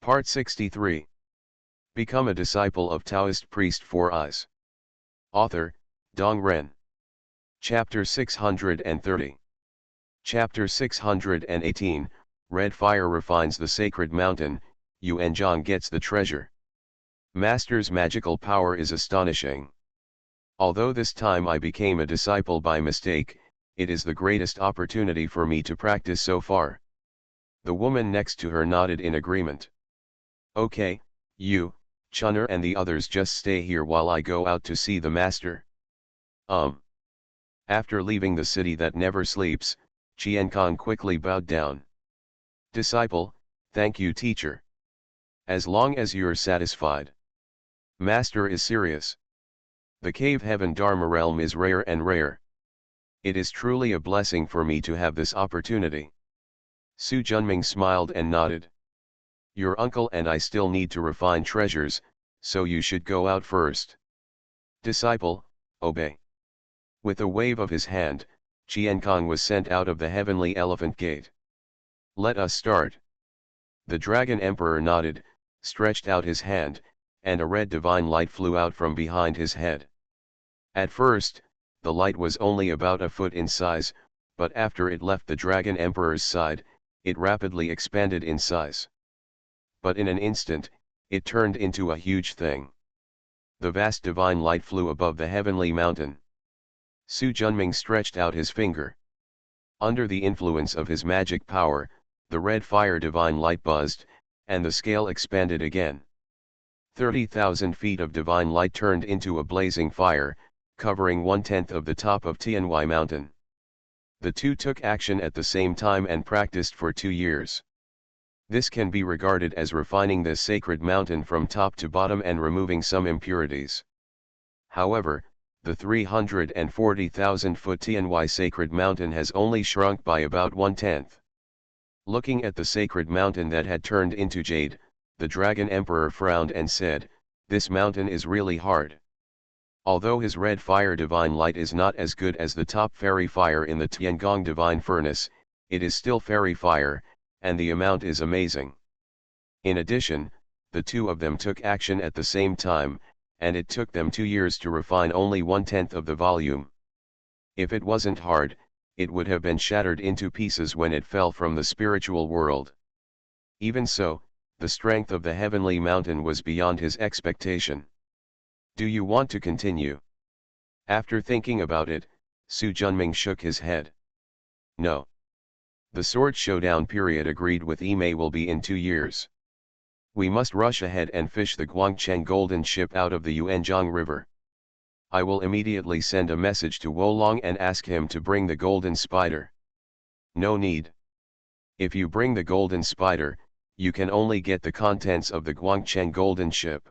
Part 63. Become a disciple of Taoist priest Four Eyes. Author, Dong Ren. Chapter 630. Chapter 618, Red Fire refines the sacred mountain, Yuanzhang gets the treasure. Master's magical power is astonishing. Although this time I became a disciple by mistake, it is the greatest opportunity for me to practice so far. The woman next to her nodded in agreement. Okay, you, Chunner and the others just stay here while I go out to see the master. After leaving the city that never sleeps, Qiankang quickly bowed down. Disciple, thank you teacher. As long as you're satisfied. Master is serious. The cave heaven Dharma realm is rare and rare. It is truly a blessing for me to have this opportunity. Su Junming smiled and nodded. Your uncle and I still need to refine treasures, so you should go out first. Disciple, obey. With a wave of his hand, Qiankang was sent out of the heavenly elephant gate. Let us start. The dragon emperor nodded, stretched out his hand, and a red divine light flew out from behind his head. At first, the light was only about a foot in size, but after it left the dragon emperor's side, it rapidly expanded in size. But in an instant, it turned into a huge thing. The vast divine light flew above the heavenly mountain. Su Junming stretched out his finger. Under the influence of his magic power, the red fire divine light buzzed, and the scale expanded again. 30,000 feet of divine light turned into a blazing fire, covering 1/10 of the top of Tianhui Mountain. The two took action at the same time and practiced for 2 years. This can be regarded as refining this sacred mountain from top to bottom and removing some impurities. However, the 340,000-foot Tianhui sacred mountain has only shrunk by about 1/10. Looking at the sacred mountain that had turned into jade, the dragon emperor frowned and said, "This mountain is really hard." Although his red fire divine light is not as good as the top fairy fire in the Tiangong divine furnace, it is still fairy fire, and the amount is amazing. In addition, the two of them took action at the same time, and it took them 2 years to refine only 1/10 of the volume. If it wasn't hard, it would have been shattered into pieces when it fell from the spiritual world. Even so, the strength of the heavenly mountain was beyond his expectation. Do you want to continue? After thinking about it, Su Junming shook his head. No. The sword showdown period agreed with Imei will be in 2 years. We must rush ahead and fish the Guangcheng golden ship out of the Yuanzhang River. I will immediately send a message to Wolong and ask him to bring the golden spider. No need. If you bring the golden spider, you can only get the contents of the Guangcheng golden ship.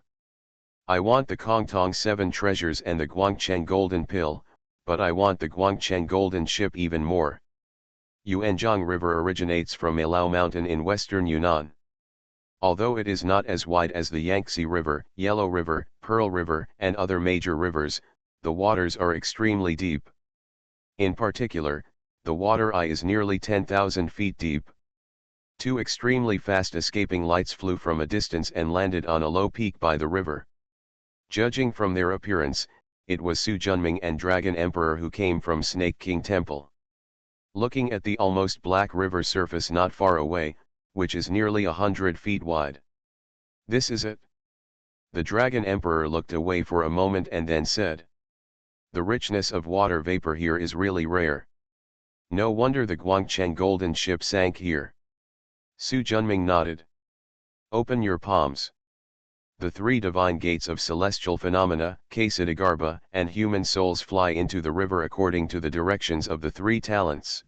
I want the Kongtong 7 treasures and the Guangcheng golden pill, but I want the Guangcheng golden ship even more. Yuanzhang River originates from Malao Mountain in western Yunnan. Although it is not as wide as the Yangtze River, Yellow River, Pearl River, and other major rivers, the waters are extremely deep. In particular, the water eye is nearly 10,000 feet deep. 2 extremely fast escaping lights flew from a distance and landed on a low peak by the river. Judging from their appearance, it was Su Junming and Dragon Emperor who came from Snake King Temple. Looking at the almost black river surface not far away, which is nearly 100 feet wide. This is it. The Dragon Emperor looked away for a moment and then said, "The richness of water vapor here is really rare. No wonder the Guangcheng golden ship sank here." Su Junming nodded. Open your palms. The 3 divine gates of celestial phenomena, Ksiddhagarbha, and human souls fly into the river according to the directions of the 3 talents.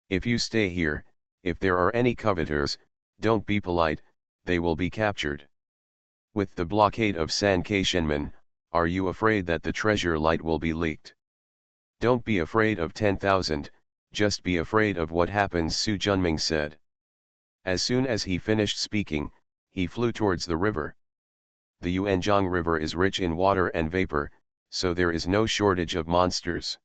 If you stay here, if there are any coveters, don't be polite, they will be captured. With the blockade of San Shenmen, are you afraid that the treasure light will be leaked? Don't be afraid of 10,000, just be afraid of what happens, Su Junming said. As soon as he finished speaking, he flew towards the river. The Yuanzhang River is rich in water and vapor, so there is no shortage of monsters.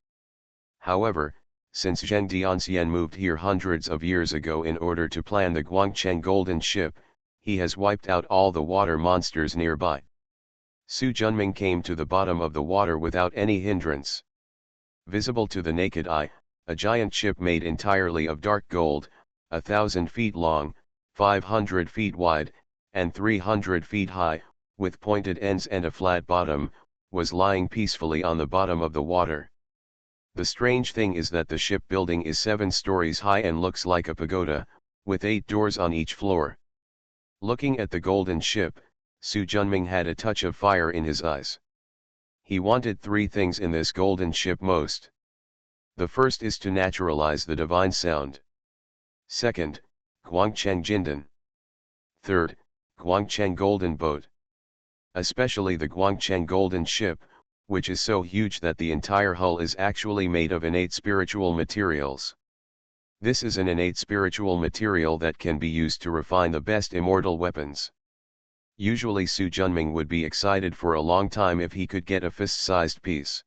However, since Zheng Dianxian moved here hundreds of years ago in order to plan the Guangcheng golden ship, He has wiped out all the water monsters nearby. Su Junming came to the bottom of the water without any hindrance. Visible to the naked eye, a giant ship made entirely of dark gold, 1,000 feet long, 500 feet wide, and 300 feet high, with pointed ends and a flat bottom, was lying peacefully on the bottom of the water. The strange thing is that the ship building is 7 stories high and looks like a pagoda, with 8 doors on each floor. Looking at the golden ship, Su Junming had a touch of fire in his eyes. He wanted 3 things in this golden ship most. The first is to naturalize the divine sound. Second, Guangcheng Jindan. Third, Guangcheng Golden Boat. Especially the Guangcheng Golden Ship, which is so huge that the entire hull is actually made of innate spiritual materials. This is an innate spiritual material that can be used to refine the best immortal weapons. Usually Su Junming would be excited for a long time if he could get a fist-sized piece.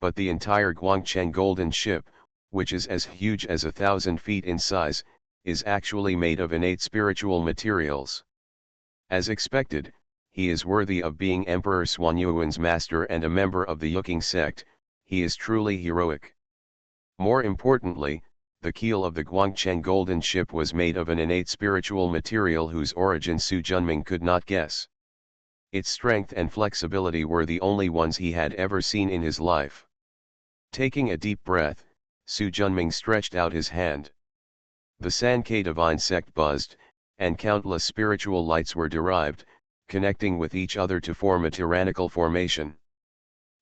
But the entire Guangcheng Golden Ship, which is as huge as 1,000 feet in size, is actually made of innate spiritual materials. As expected, he is worthy of being Emperor Xuanyuan's master and a member of the Yuking sect. He is truly heroic. More importantly, the keel of the Guangcheng Golden Ship was made of an innate spiritual material whose origin Su Junming could not guess. Its strength and flexibility were the only ones he had ever seen in his life. Taking a deep breath, Su Junming stretched out his hand. The Sankei divine sect buzzed, and countless spiritual lights were derived, connecting with each other to form a tyrannical formation.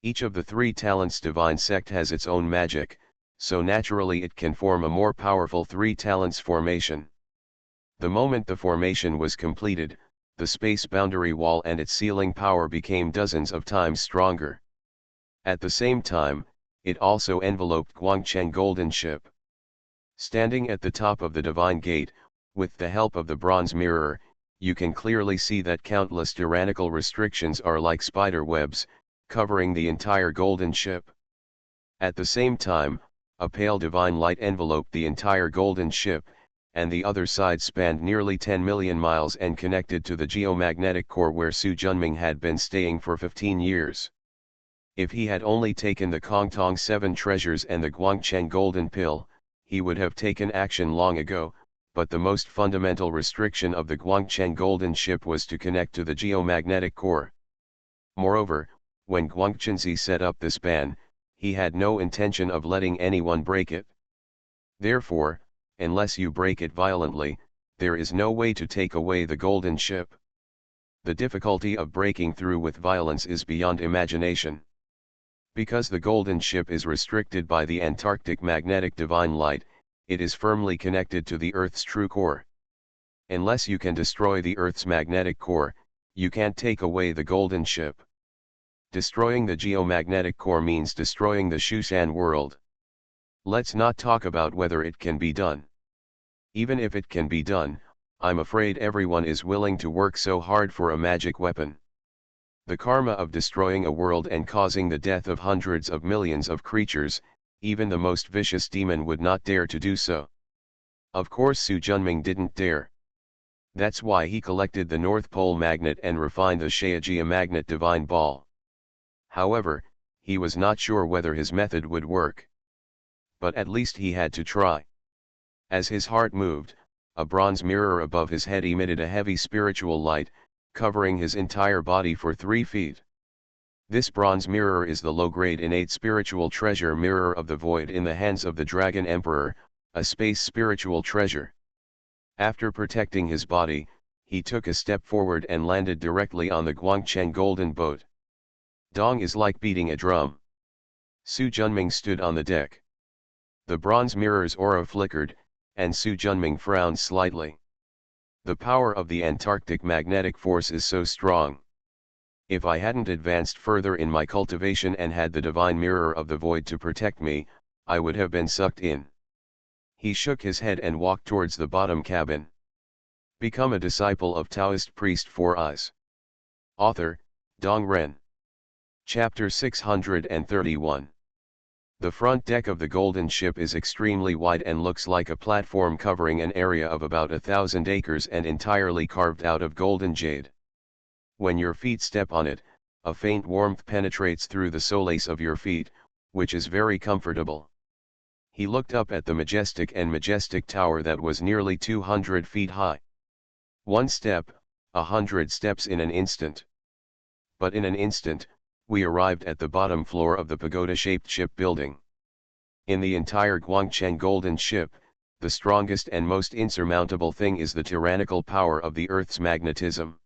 Each of the 3 talents divine sect has its own magic, so naturally it can form a more powerful 3 talents formation. The moment the formation was completed, the space boundary wall and its sealing power became dozens of times stronger. At the same time, it also enveloped Guangcheng Golden Ship. Standing at the top of the divine gate, with the help of the bronze mirror, you can clearly see that countless tyrannical restrictions are like spider webs, covering the entire golden ship. At the same time, a pale divine light enveloped the entire golden ship, and the other side spanned nearly 10 million miles and connected to the geomagnetic core where Su Junming had been staying for 15 years. If he had only taken the Kongtong 7 treasures and the Guangcheng Golden Pill, he would have taken action long ago, but the most fundamental restriction of the Guangcheng Golden Ship was to connect to the geomagnetic core. Moreover, when Guangchengzi set up this ban, he had no intention of letting anyone break it. Therefore, unless you break it violently, there is no way to take away the golden ship. The difficulty of breaking through with violence is beyond imagination. Because the golden ship is restricted by the Antarctic magnetic divine light, it is firmly connected to the Earth's true core. Unless you can destroy the Earth's magnetic core, you can't take away the golden ship. Destroying the geomagnetic core means destroying the Shushan world. Let's not talk about whether it can be done. Even if it can be done, I'm afraid everyone is willing to work so hard for a magic weapon. The karma of destroying a world and causing the death of hundreds of millions of creatures, even the most vicious demon would not dare to do so. Of course Su Junming didn't dare. That's why he collected the North Pole magnet and refined the Shaogia magnet divine ball. However, he was not sure whether his method would work. But at least he had to try. As his heart moved, a bronze mirror above his head emitted a heavy spiritual light, covering his entire body for 3 feet. This bronze mirror is the low-grade innate spiritual treasure mirror of the void in the hands of the Dragon Emperor, a space spiritual treasure. After protecting his body, he took a step forward and landed directly on the Guangcheng Golden Boat. Dong is like beating a drum. Su Junming stood on the deck. The bronze mirror's aura flickered, and Su Junming frowned slightly. The power of the Antarctic magnetic force is so strong. If I hadn't advanced further in my cultivation and had the divine mirror of the void to protect me, I would have been sucked in. He shook his head and walked towards the bottom cabin. Become a disciple of Taoist priest Four Eyes. Author, Dong Ren. Chapter 631. The front deck of the golden ship is extremely wide and looks like a platform covering an area of about 1,000 acres and entirely carved out of golden jade. When your feet step on it, a faint warmth penetrates through the solace of your feet, which is very comfortable. He looked up at the majestic tower that was nearly 200 feet high. One step, 100 steps in an instant. But in an instant, we arrived at the bottom floor of the pagoda-shaped shipbuilding. In the entire Guangcheng golden ship, the strongest and most insurmountable thing is the tyrannical power of the Earth's magnetism.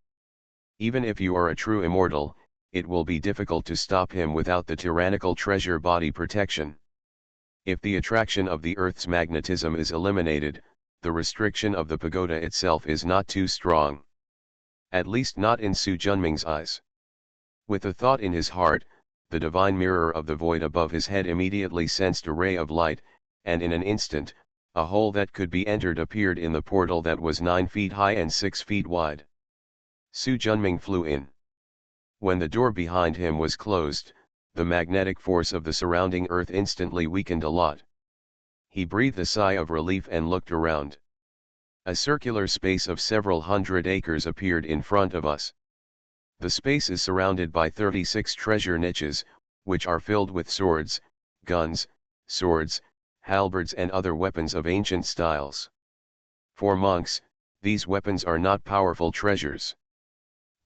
Even if you are a true immortal, it will be difficult to stop him without the tyrannical treasure body protection. If the attraction of the Earth's magnetism is eliminated, the restriction of the pagoda itself is not too strong. At least not in Su Junming's eyes. With a thought in his heart, the divine mirror of the void above his head immediately sensed a ray of light, and in an instant, a hole that could be entered appeared in the portal that was 9 feet high and 6 feet wide. Su Junming flew in. When the door behind him was closed, the magnetic force of the surrounding earth instantly weakened a lot. He breathed a sigh of relief and looked around. A circular space of several hundred acres appeared in front of us. The space is surrounded by 36 treasure niches, which are filled with swords, guns, swords, halberds and other weapons of ancient styles. For monks, these weapons are not powerful treasures.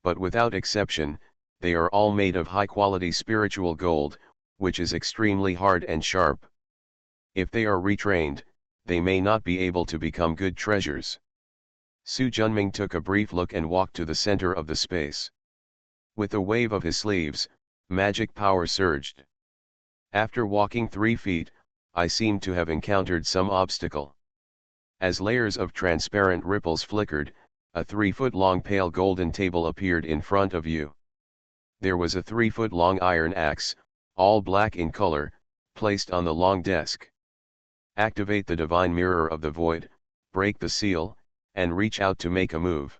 But without exception, they are all made of high-quality spiritual gold, which is extremely hard and sharp. If they are retrained, they may not be able to become good treasures. Su Junming took a brief look and walked to the center of the space. With a wave of his sleeves, magic power surged. After walking 3 feet, I seemed to have encountered some obstacle. As layers of transparent ripples flickered, a 3-foot-long pale golden table appeared in front of you. There was a 3-foot-long iron axe, all black in color, placed on the long desk. Activate the divine mirror of the void, break the seal, and reach out to make a move.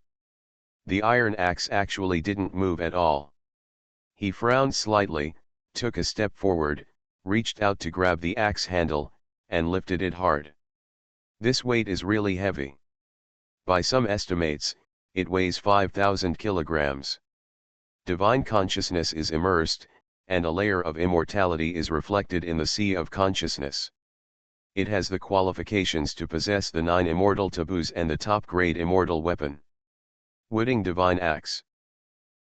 The iron axe actually didn't move at all. He frowned slightly, took a step forward, reached out to grab the axe handle, and lifted it hard. This weight is really heavy. By some estimates, it weighs 5,000 kilograms. Divine consciousness is immersed, and a layer of immortality is reflected in the sea of consciousness. It has the qualifications to possess the 9 immortal taboos and the top-grade immortal weapon. Wooding Divine Axe.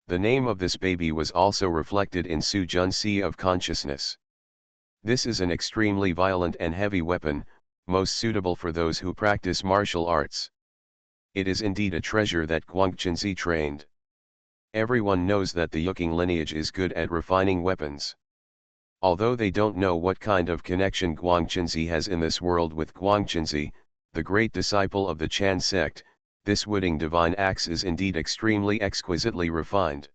The name of this baby was also reflected in Su Jun's Sea of Consciousness. This is an extremely violent and heavy weapon, most suitable for those who practice martial arts. It is indeed a treasure that Guangchenzi trained. Everyone knows that the Yuking lineage is good at refining weapons. Although they don't know what kind of connection Guangchenzi has in this world with Guangchenzi, the great disciple of the Chan sect, this Wooding Divine Axe is indeed exquisitely refined.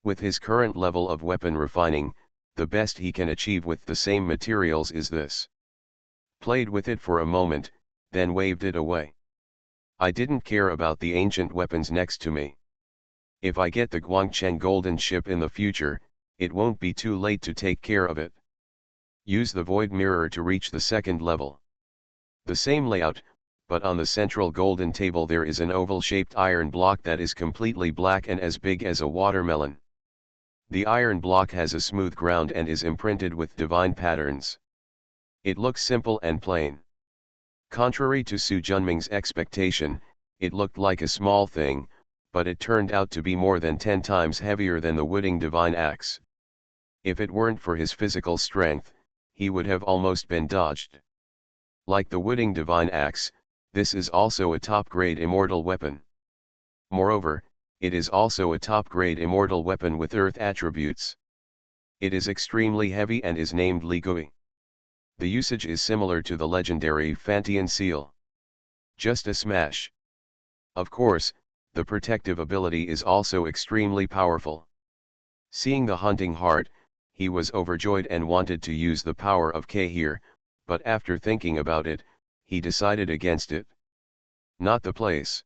With his current level of weapon refining, the best he can achieve with the same materials is this. Played with it for a moment, then waved it away. I didn't care about the ancient weapons next to me. If I get the Guangcheng golden ship in the future, it won't be too late to take care of it. Use the void mirror to reach the second level. The same layout, but on the central golden table there is an oval-shaped iron block that is completely black and as big as a watermelon. The iron block has a smooth ground and is imprinted with divine patterns. It looks simple and plain. Contrary to Su Junming's expectation, it looked like a small thing, but it turned out to be more than 10 times heavier than the Wooding Divine Axe. If it weren't for his physical strength, he would have almost been dodged. Like the Wooding Divine Axe, this is also a top-grade immortal weapon. Moreover, it is also a top-grade immortal weapon with earth attributes. It is extremely heavy and is named Li Gui. The usage is similar to the legendary Fantian seal. Just a smash. Of course, the protective ability is also extremely powerful. Seeing the hunting heart, he was overjoyed and wanted to use the power of K here, but after thinking about it, he decided against it. Not the place.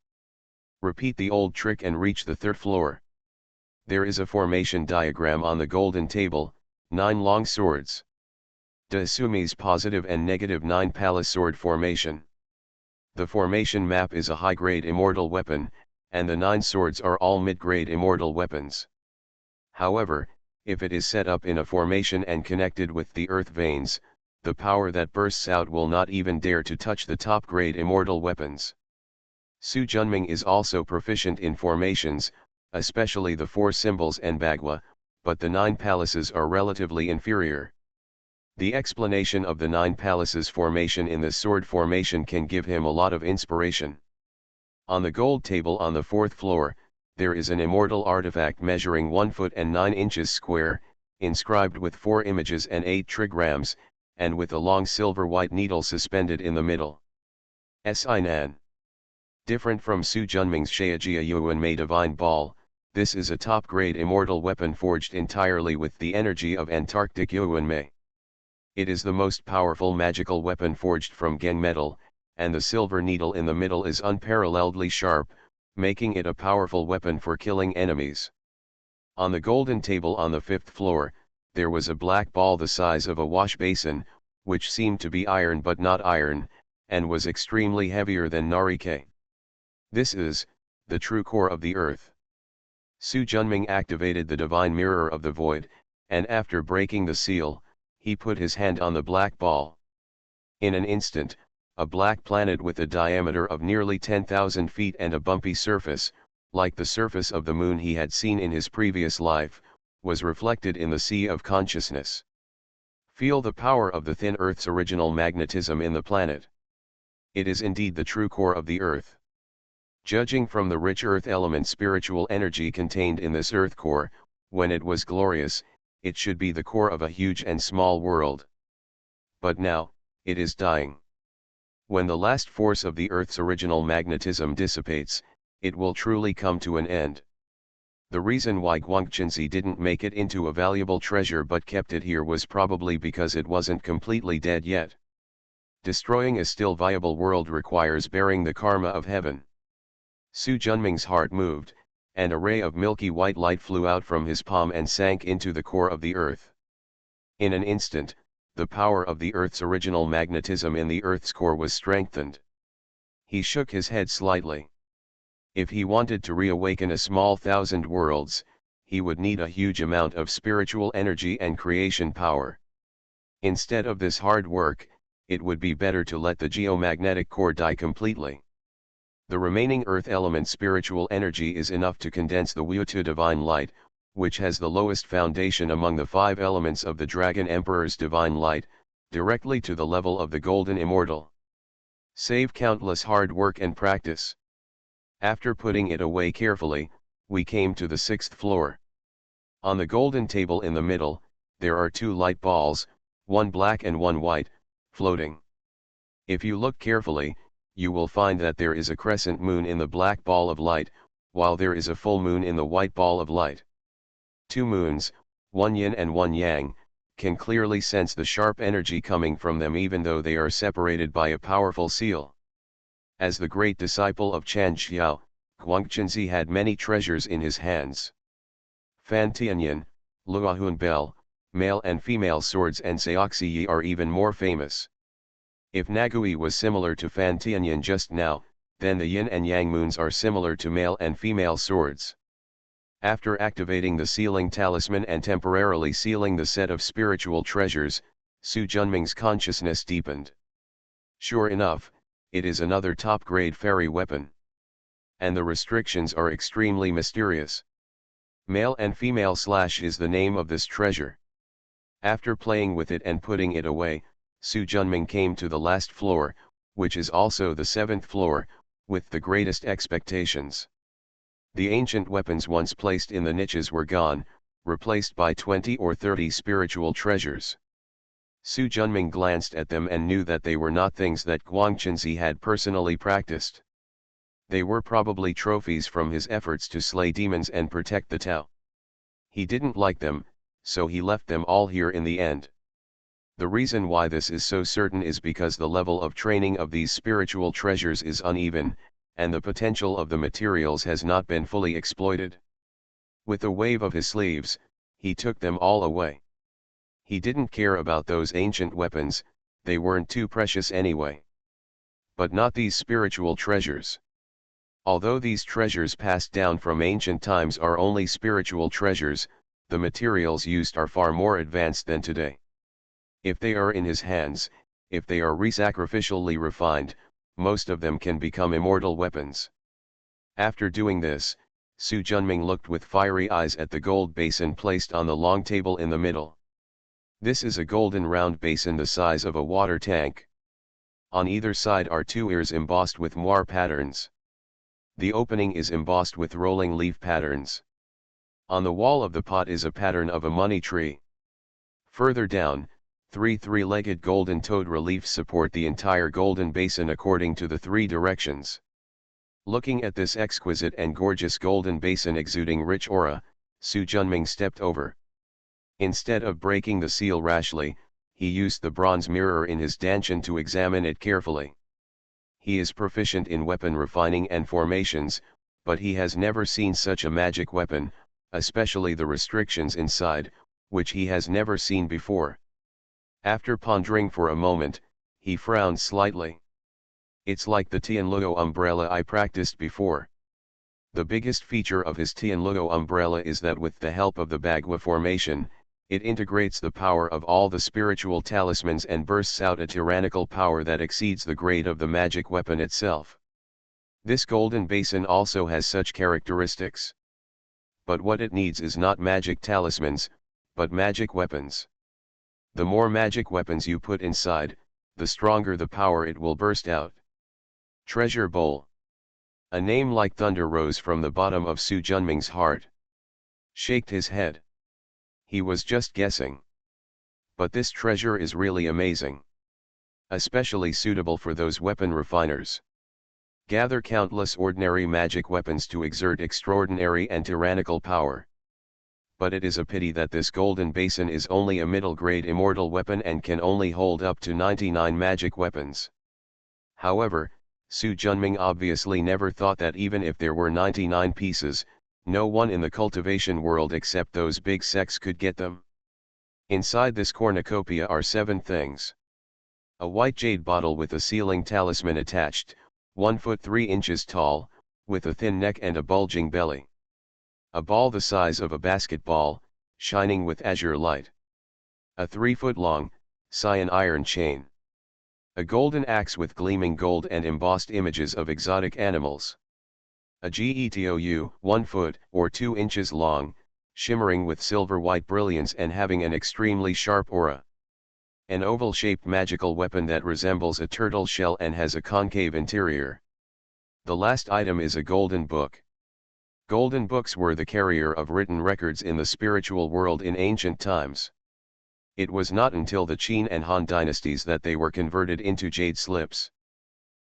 Repeat the old trick and reach the 3rd floor. There is a formation diagram on the golden table, 9 long swords. De Sumi's positive and negative 9 palace sword formation. The formation map is a high-grade immortal weapon, and the 9 swords are all mid-grade immortal weapons. However, if it is set up in a formation and connected with the earth veins, the power that bursts out will not even dare to touch the top-grade immortal weapons. Su Junming is also proficient in formations, especially the 4 symbols and Bagua, but the 9 palaces are relatively inferior. The explanation of the 9 palaces formation in the sword formation can give him a lot of inspiration. On the gold table on the 4th floor, there is an immortal artifact measuring 1 foot and 9 inches square, inscribed with 4 images and 8 trigrams, and with a long silver white needle suspended in the middle. Sinan. Different from Su Junming's Shaojia Yuanmei Divine Ball, this is a top-grade immortal weapon forged entirely with the energy of Antarctic Yuanmei. It is the most powerful magical weapon forged from Geng metal, and the silver needle in the middle is unparalleledly sharp, making it a powerful weapon for killing enemies. On the golden table on the 5th floor, there was a black ball the size of a wash basin, which seemed to be iron but not iron, and was extremely heavier than Narike. This is the true core of the earth. Su Junming activated the divine mirror of the void, and after breaking the seal, he put his hand on the black ball. In an instant, a black planet with a diameter of nearly 10,000 feet and a bumpy surface, like the surface of the moon he had seen in his previous life, was reflected in the sea of consciousness. Feel the power of the thin Earth's original magnetism in the planet. It is indeed the true core of the Earth. Judging from the rich earth element spiritual energy contained in this earth core, when it was glorious, it should be the core of a huge and small world. But now, it is dying. When the last force of the earth's original magnetism dissipates, it will truly come to an end. The reason why Guangquanzi didn't make it into a valuable treasure but kept it here was probably because it wasn't completely dead yet. Destroying a still viable world requires bearing the karma of heaven. Su Junming's heart moved, and a ray of milky white light flew out from his palm and sank into the core of the earth. In an instant, the power of the earth's original magnetism in the earth's core was strengthened. He shook his head slightly. If he wanted to reawaken a small 1,000 worlds, he would need a huge amount of spiritual energy and creation power. Instead of this hard work, it would be better to let the geomagnetic core die completely. The remaining earth element spiritual energy is enough to condense the Wu-Tu divine light, which has the lowest foundation among the 5 elements of the Dragon Emperor's divine light, directly to the level of the golden immortal. Save countless hard work and practice. After putting it away carefully, we came to the 6th floor. On the golden table in the middle, there are 2 light balls, one black and one white, floating. If you look carefully, you will find that there is a crescent moon in the black ball of light, while there is a full moon in the white ball of light. 2 moons, one yin and one yang, can clearly sense the sharp energy coming from them even though they are separated by a powerful seal. As the great disciple of Chan Xiao, Guangquanzi had many treasures in his hands. Fan Tianyin, Luahun Bell, male and female swords and Seoxi are even more famous. If Nagui was similar to Fan Tianyin just now, then the yin and yang moons are similar to male and female swords. After activating the sealing talisman and temporarily sealing the set of spiritual treasures, Su Junming's consciousness deepened. Sure enough, it is another top-grade fairy weapon. And the restrictions are extremely mysterious. Male and female / is the name of this treasure. After playing with it and putting it away, Su Junming came to the last floor, which is also the 7th floor, with the greatest expectations. The ancient weapons once placed in the niches were gone, replaced by 20 or 30 spiritual treasures. Su Junming glanced at them and knew that they were not things that Guangquanzi had personally practiced. They were probably trophies from his efforts to slay demons and protect the Tao. He didn't like them, so he left them all here in the end. The reason why this is so certain is because the level of training of these spiritual treasures is uneven, and the potential of the materials has not been fully exploited. With a wave of his sleeves, he took them all away. He didn't care about those ancient weapons, they weren't too precious anyway. But not these spiritual treasures. Although these treasures passed down from ancient times are only spiritual treasures, the materials used are far more advanced than today. If they are in his hands, if they are sacrificially refined, most of them can become immortal weapons. After doing this, Su Junming looked with fiery eyes at the gold basin placed on the long table in the middle. This is a golden round basin the size of a water tank. On either side are two ears embossed with moire patterns. The opening is embossed with rolling leaf patterns. On the wall of the pot is a pattern of a money tree. Further down, three three-legged golden toad reliefs support the entire golden basin according to the three directions. Looking at this exquisite and gorgeous golden basin exuding rich aura, Su Junming stepped over. Instead of breaking the seal rashly, he used the bronze mirror in his dantian to examine it carefully. He is proficient in weapon refining and formations, but he has never seen such a magic weapon, especially the restrictions inside, which he has never seen before. After pondering for a moment, he frowned slightly. It's like the Tianluo umbrella I practiced before. The biggest feature of his Tianluo umbrella is that with the help of the Bagua formation, it integrates the power of all the spiritual talismans and bursts out a tyrannical power that exceeds the grade of the magic weapon itself. This golden basin also has such characteristics. But what it needs is not magic talismans, but magic weapons. The more magic weapons you put inside, the stronger the power it will burst out. Treasure Bowl. A name like thunder rose from the bottom of Su Junming's heart. Shaked his head. He was just guessing. But this treasure is really amazing. Especially suitable for those weapon refiners. Gather countless ordinary magic weapons to exert extraordinary and tyrannical power. But it is a pity that this golden basin is only a middle-grade immortal weapon and can only hold up to 99 magic weapons. However, Su Junming obviously never thought that even if there were 99 pieces, no one in the cultivation world except those big sects could get them. Inside this cornucopia are 7 things. A white jade bottle with a sealing talisman attached, 1 foot 3 inches tall, with a thin neck and a bulging belly. A ball the size of a basketball, shining with azure light. A 3-foot-long, cyan iron chain. A golden axe with gleaming gold and embossed images of exotic animals. A getou, 1 foot, or 2 inches long, shimmering with silver-white brilliance and having an extremely sharp aura. An oval-shaped magical weapon that resembles a turtle shell and has a concave interior. The last item is a golden book. Golden books were the carrier of written records in the spiritual world in ancient times. It was not until the Qin and Han dynasties that they were converted into jade slips.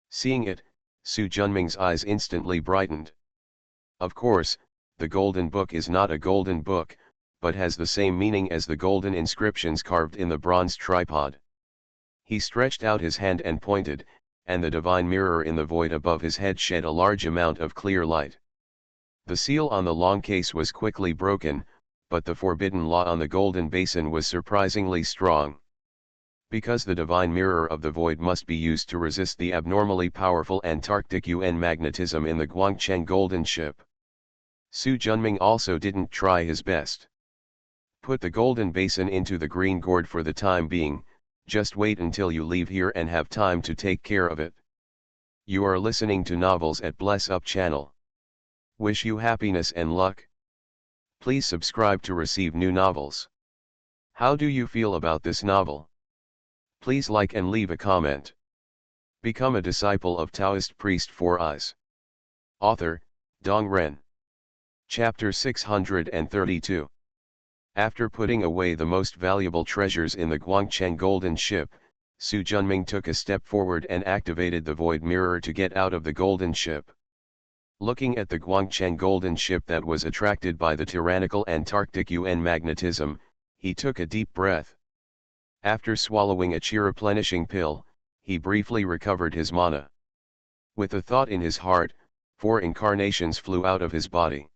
Seeing it, Su Junming's eyes instantly brightened. Of course, the golden book is not a golden book, but has the same meaning as the golden inscriptions carved in the bronze tripod. He stretched out his hand and pointed, and the divine mirror in the void above his head shed a large amount of clear light. The seal on the long case was quickly broken, but the forbidden law on the golden basin was surprisingly strong. Because the divine mirror of the void must be used to resist the abnormally powerful Antarctic UN magnetism in the Guangcheng golden ship. Su Junming also didn't try his best. Put the golden basin into the green gourd for the time being, just wait until you leave here and have time to take care of it. You are listening to Novels at Bless Up channel. Wish you happiness and luck. Please subscribe to receive new novels. How do you feel about this novel? Please like and leave a comment. Become a disciple of Taoist priest Four Eyes. Author, Dong Ren. Chapter 632. After putting away the most valuable treasures in the Guangcheng golden ship, Su Junming took a step forward and activated the void mirror to get out of the golden ship. Looking at the Guangcheng golden ship that was attracted by the tyrannical Antarctic UN magnetism, he took a deep breath. After swallowing a chi-replenishing pill, he briefly recovered his mana. With a thought in his heart, 4 incarnations flew out of his body.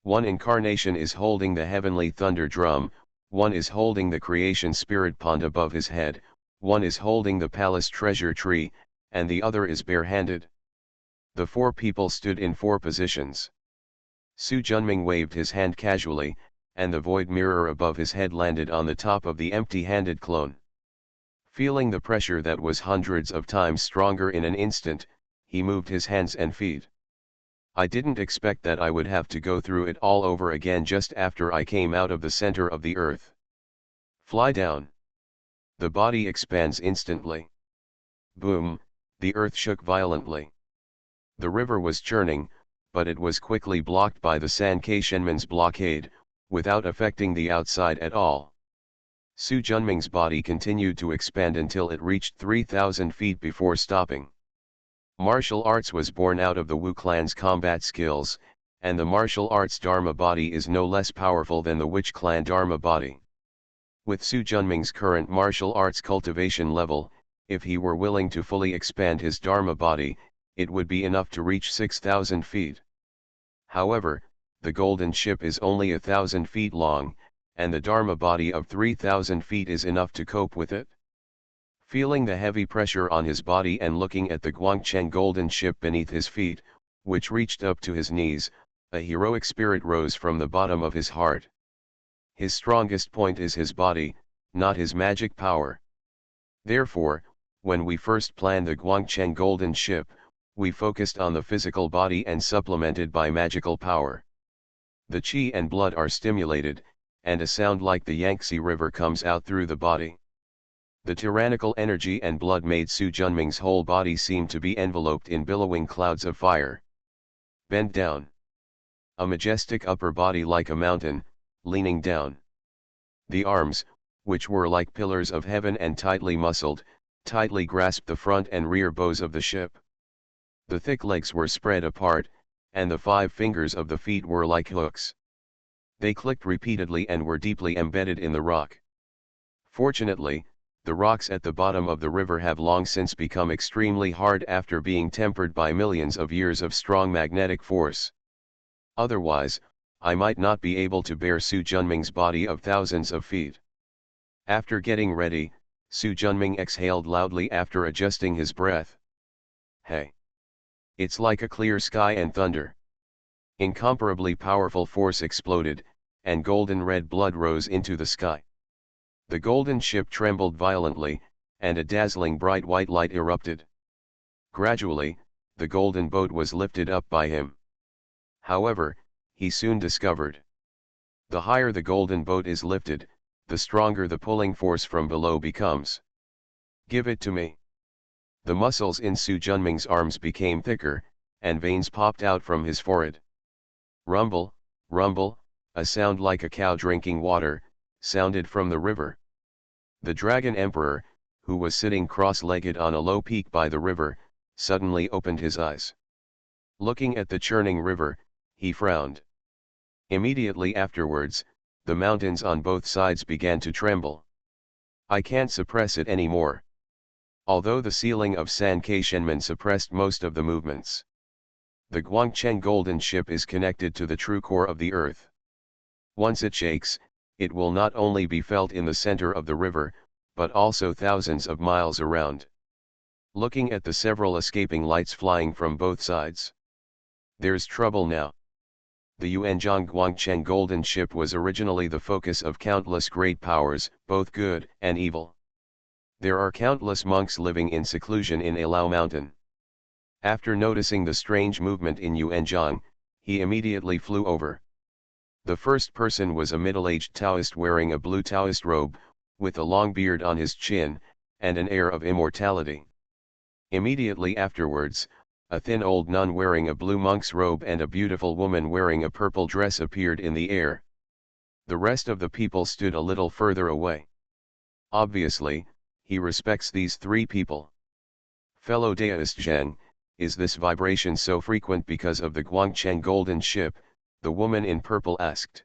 One incarnation is holding the heavenly thunder drum, one is holding the creation spirit pond above his head, one is holding the palace treasure tree, and the other is barehanded. The four people stood in four positions. Su Junming waved his hand casually, and the void mirror above his head landed on the top of the empty-handed clone. Feeling the pressure that was hundreds of times stronger in an instant, he moved his hands and feet. I didn't expect that I would have to go through it all over again just after I came out of the center of the earth. Fly down. The body expands instantly. Boom, the earth shook violently. The river was churning, but it was quickly blocked by the Sankei-shenmen's blockade, without affecting the outside at all. Su Junming's body continued to expand until it reached 3,000 feet before stopping. Martial arts was born out of the Wu clan's combat skills, and the martial arts Dharma body is no less powerful than the Witch clan Dharma body. With Su Junming's current martial arts cultivation level, if he were willing to fully expand his Dharma body, it would be enough to reach 6,000 feet. However, the golden ship is only 1,000 feet long, and the Dharma body of 3,000 feet is enough to cope with it. Feeling the heavy pressure on his body and looking at the Guangcheng golden ship beneath his feet, which reached up to his knees, a heroic spirit rose from the bottom of his heart. His strongest point is his body, not his magic power. Therefore, when we first planned the Guangcheng golden ship, we focused on the physical body and supplemented by magical power. The qi and blood are stimulated, and a sound like the Yangtze River comes out through the body. The tyrannical energy and blood made Su Junming's whole body seem to be enveloped in billowing clouds of fire. Bend down. A majestic upper body like a mountain, leaning down. The arms, which were like pillars of heaven and tightly muscled, tightly grasped the front and rear bows of the ship. The thick legs were spread apart, and the 5 fingers of the feet were like hooks. They clicked repeatedly and were deeply embedded in the rock. Fortunately, the rocks at the bottom of the river have long since become extremely hard after being tempered by millions of years of strong magnetic force. Otherwise, I might not be able to bear Su Junming's body of thousands of feet. After getting ready, Su Junming exhaled loudly after adjusting his breath. Hey! It's like a clear sky and thunder. Incomparably powerful force exploded, and golden red blood rose into the sky. The golden ship trembled violently, and a dazzling bright white light erupted. Gradually, the golden boat was lifted up by him. However, he soon discovered. The higher the golden boat is lifted, the stronger the pulling force from below becomes. Give it to me. The muscles in Su Junming's arms became thicker, and veins popped out from his forehead. Rumble, rumble, a sound like a cow drinking water, sounded from the river. The Dragon Emperor, who was sitting cross-legged on a low peak by the river, suddenly opened his eyes. Looking at the churning river, he frowned. Immediately afterwards, the mountains on both sides began to tremble. I can't suppress it anymore. Although the ceiling of Sankei-shenmen suppressed most of the movements. The Guangcheng golden ship is connected to the true core of the earth. Once it shakes, it will not only be felt in the center of the river, but also thousands of miles around. Looking at the several escaping lights flying from both sides. There's trouble now. The Yuanzhang Guangcheng golden ship was originally the focus of countless great powers, both good and evil. There are countless monks living in seclusion in Alao Mountain. After noticing the strange movement in Yuanzhang, he immediately flew over. The first person was a middle-aged Taoist wearing a blue Taoist robe, with a long beard on his chin, and an air of immortality. Immediately afterwards, a thin old nun wearing a blue monk's robe and a beautiful woman wearing a purple dress appeared in the air. The rest of the people stood a little further away. Obviously, he respects these 3 people. Fellow Taoist Zheng, is this vibration so frequent because of the Guangcheng golden ship? The woman in purple asked.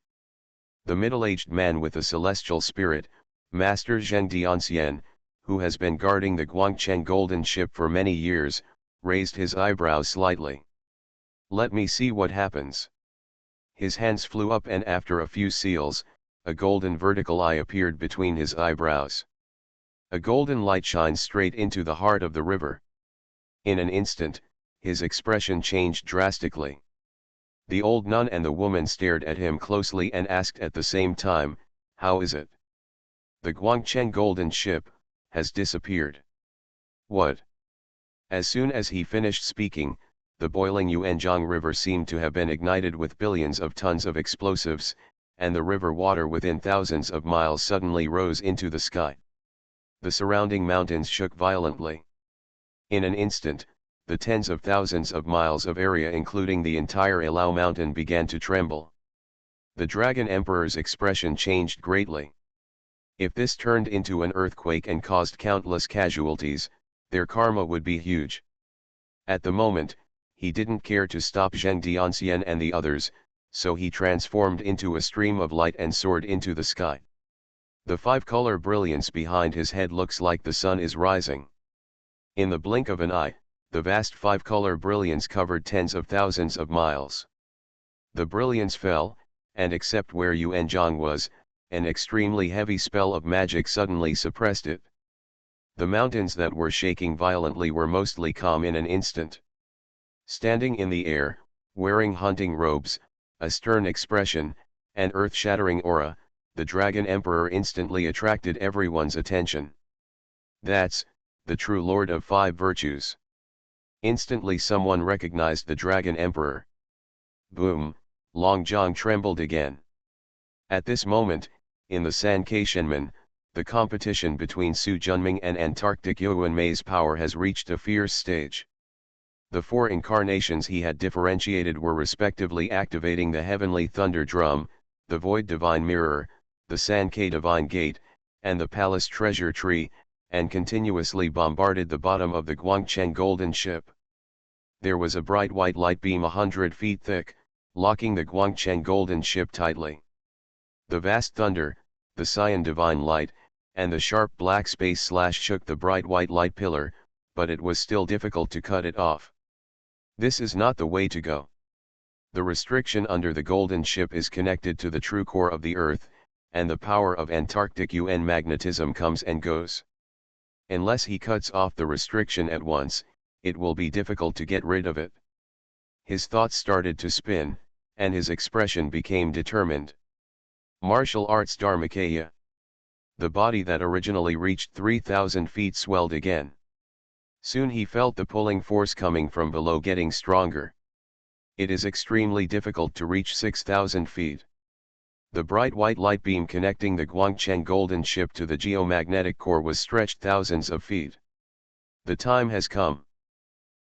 The middle-aged man with a celestial spirit, Master Zheng Dianxian, who has been guarding the Guangcheng golden ship for many years, raised his eyebrows slightly. Let me see what happens. His hands flew up and after a few seals, a golden vertical eye appeared between his eyebrows. A golden light shines straight into the heart of the river. In an instant, his expression changed drastically. The old nun and the woman stared at him closely and asked at the same time, "How is it? The Guangcheng golden ship has disappeared." "What?" As soon as he finished speaking, the boiling Yuanjiang River seemed to have been ignited with billions of tons of explosives, and the river water within thousands of miles suddenly rose into the sky. The surrounding mountains shook violently. In an instant, the tens of thousands of miles of area including the entire Ilau mountain began to tremble. The Dragon Emperor's expression changed greatly. If this turned into an earthquake and caused countless casualties, their karma would be huge. At the moment, he didn't care to stop Zheng Dianxian and the others, so he transformed into a stream of light and soared into the sky. The five-color brilliance behind his head looks like the sun is rising. In the blink of an eye, the vast five-color brilliance covered tens of thousands of miles. The brilliance fell, and except where Yuanjiang was, an extremely heavy spell of magic suddenly suppressed it. The mountains that were shaking violently were mostly calm in an instant. Standing in the air, wearing hunting robes, a stern expression, and earth-shattering aura, the Dragon Emperor instantly attracted everyone's attention. "That's the true Lord of Five Virtues." Instantly someone recognized the Dragon Emperor. Boom, Long Zhang trembled again. At this moment, in the San Caishenmen, the competition between Su Junming and Antarctic Yuan Mei's power has reached a fierce stage. The four incarnations he had differentiated were respectively activating the Heavenly Thunder Drum, the Void Divine Mirror, the Sankei Divine Gate, and the Palace Treasure Tree, and continuously bombarded the bottom of the Guangcheng Golden Ship. There was a bright white light beam 100 feet thick, locking the Guangcheng Golden Ship tightly. The vast thunder, the cyan divine light, and the sharp black space slash shook the bright white light pillar, but it was still difficult to cut it off. This is not the way to go. The restriction under the golden ship is connected to the true core of the Earth, and the power of Antarctic UN magnetism comes and goes. Unless he cuts off the restriction at once, it will be difficult to get rid of it. His thoughts started to spin, and his expression became determined. Martial arts Dharmakaya. The body that originally reached 3,000 feet swelled again. Soon he felt the pulling force coming from below getting stronger. It is extremely difficult to reach 6,000 feet. The bright white light beam connecting the Guangcheng Golden Ship to the geomagnetic core was stretched thousands of feet. The time has come.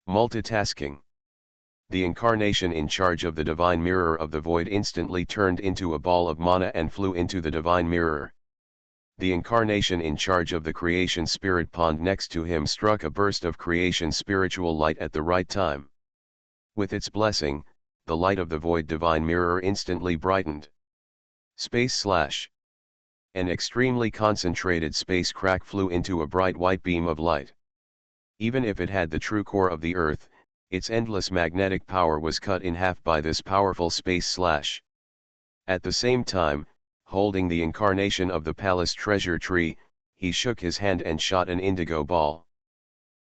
Multitasking. The incarnation in charge of the divine mirror of the void instantly turned into a ball of mana and flew into the divine mirror. The incarnation in charge of the creation spirit pond next to him struck a burst of creation spiritual light at the right time. With its blessing, the light of the void divine mirror instantly brightened. Space slash. An extremely concentrated space crack flew into a bright white beam of light. Even if it had the true core of the Earth, its endless magnetic power was cut in half by this powerful space slash. At the same time, holding the incarnation of the palace treasure tree, he shook his hand and shot an indigo ball.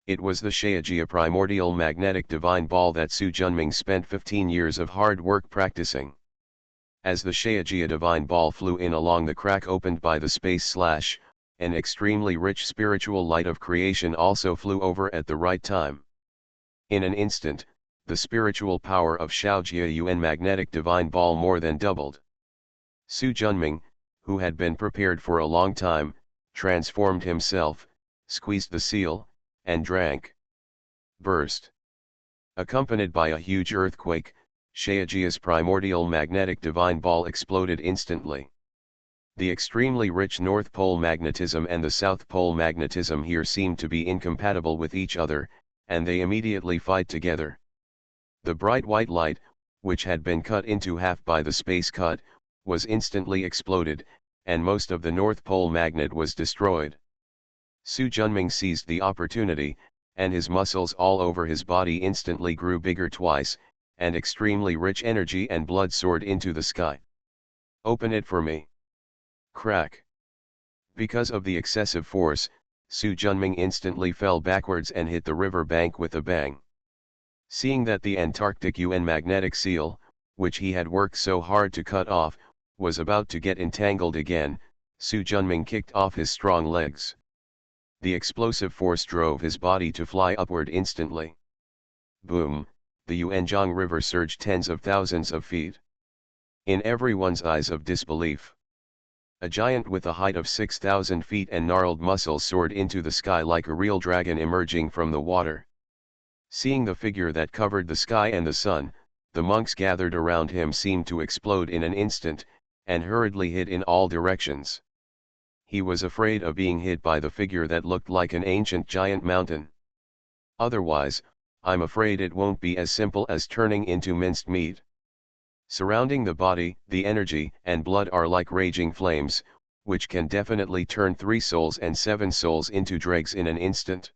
It was the Shaojia primordial magnetic divine ball that Su Junming spent 15 years of hard work practicing. As the Shaojia divine ball flew in along the crack opened by the space slash, an extremely rich spiritual light of creation also flew over at the right time. In an instant, the spiritual power of Shaojia Yuan magnetic divine ball more than doubled. Su Junming, who had been prepared for a long time, transformed himself, squeezed the seal, and drank. Burst. Accompanied by a huge earthquake, Shaojia's primordial magnetic divine ball exploded instantly. The extremely rich North Pole magnetism and the South Pole magnetism here seem to be incompatible with each other, and they immediately fight together. The bright white light, which had been cut into half by the space cut, was instantly exploded, and most of the North Pole magnet was destroyed. Su Junming seized the opportunity, and his muscles all over his body instantly grew bigger twice, and extremely rich energy and blood soared into the sky. "Open it for me." Crack. Because of the excessive force, Su Junming instantly fell backwards and hit the river bank with a bang. Seeing that the Antarctic UN magnetic seal, which he had worked so hard to cut off, was about to get entangled again, Su Junming kicked off his strong legs. The explosive force drove his body to fly upward instantly. Boom, the Yuanjiang River surged tens of thousands of feet. In everyone's eyes of disbelief, a giant with a height of 6,000 feet and gnarled muscles soared into the sky like a real dragon emerging from the water. Seeing the figure that covered the sky and the sun, the monks gathered around him seemed to explode in an instant, and hurriedly hid in all directions. He was afraid of being hit by the figure that looked like an ancient giant mountain. Otherwise, I'm afraid it won't be as simple as turning into minced meat. Surrounding the body, the energy and blood are like raging flames, which can definitely turn 3 souls and 7 souls into dregs in an instant.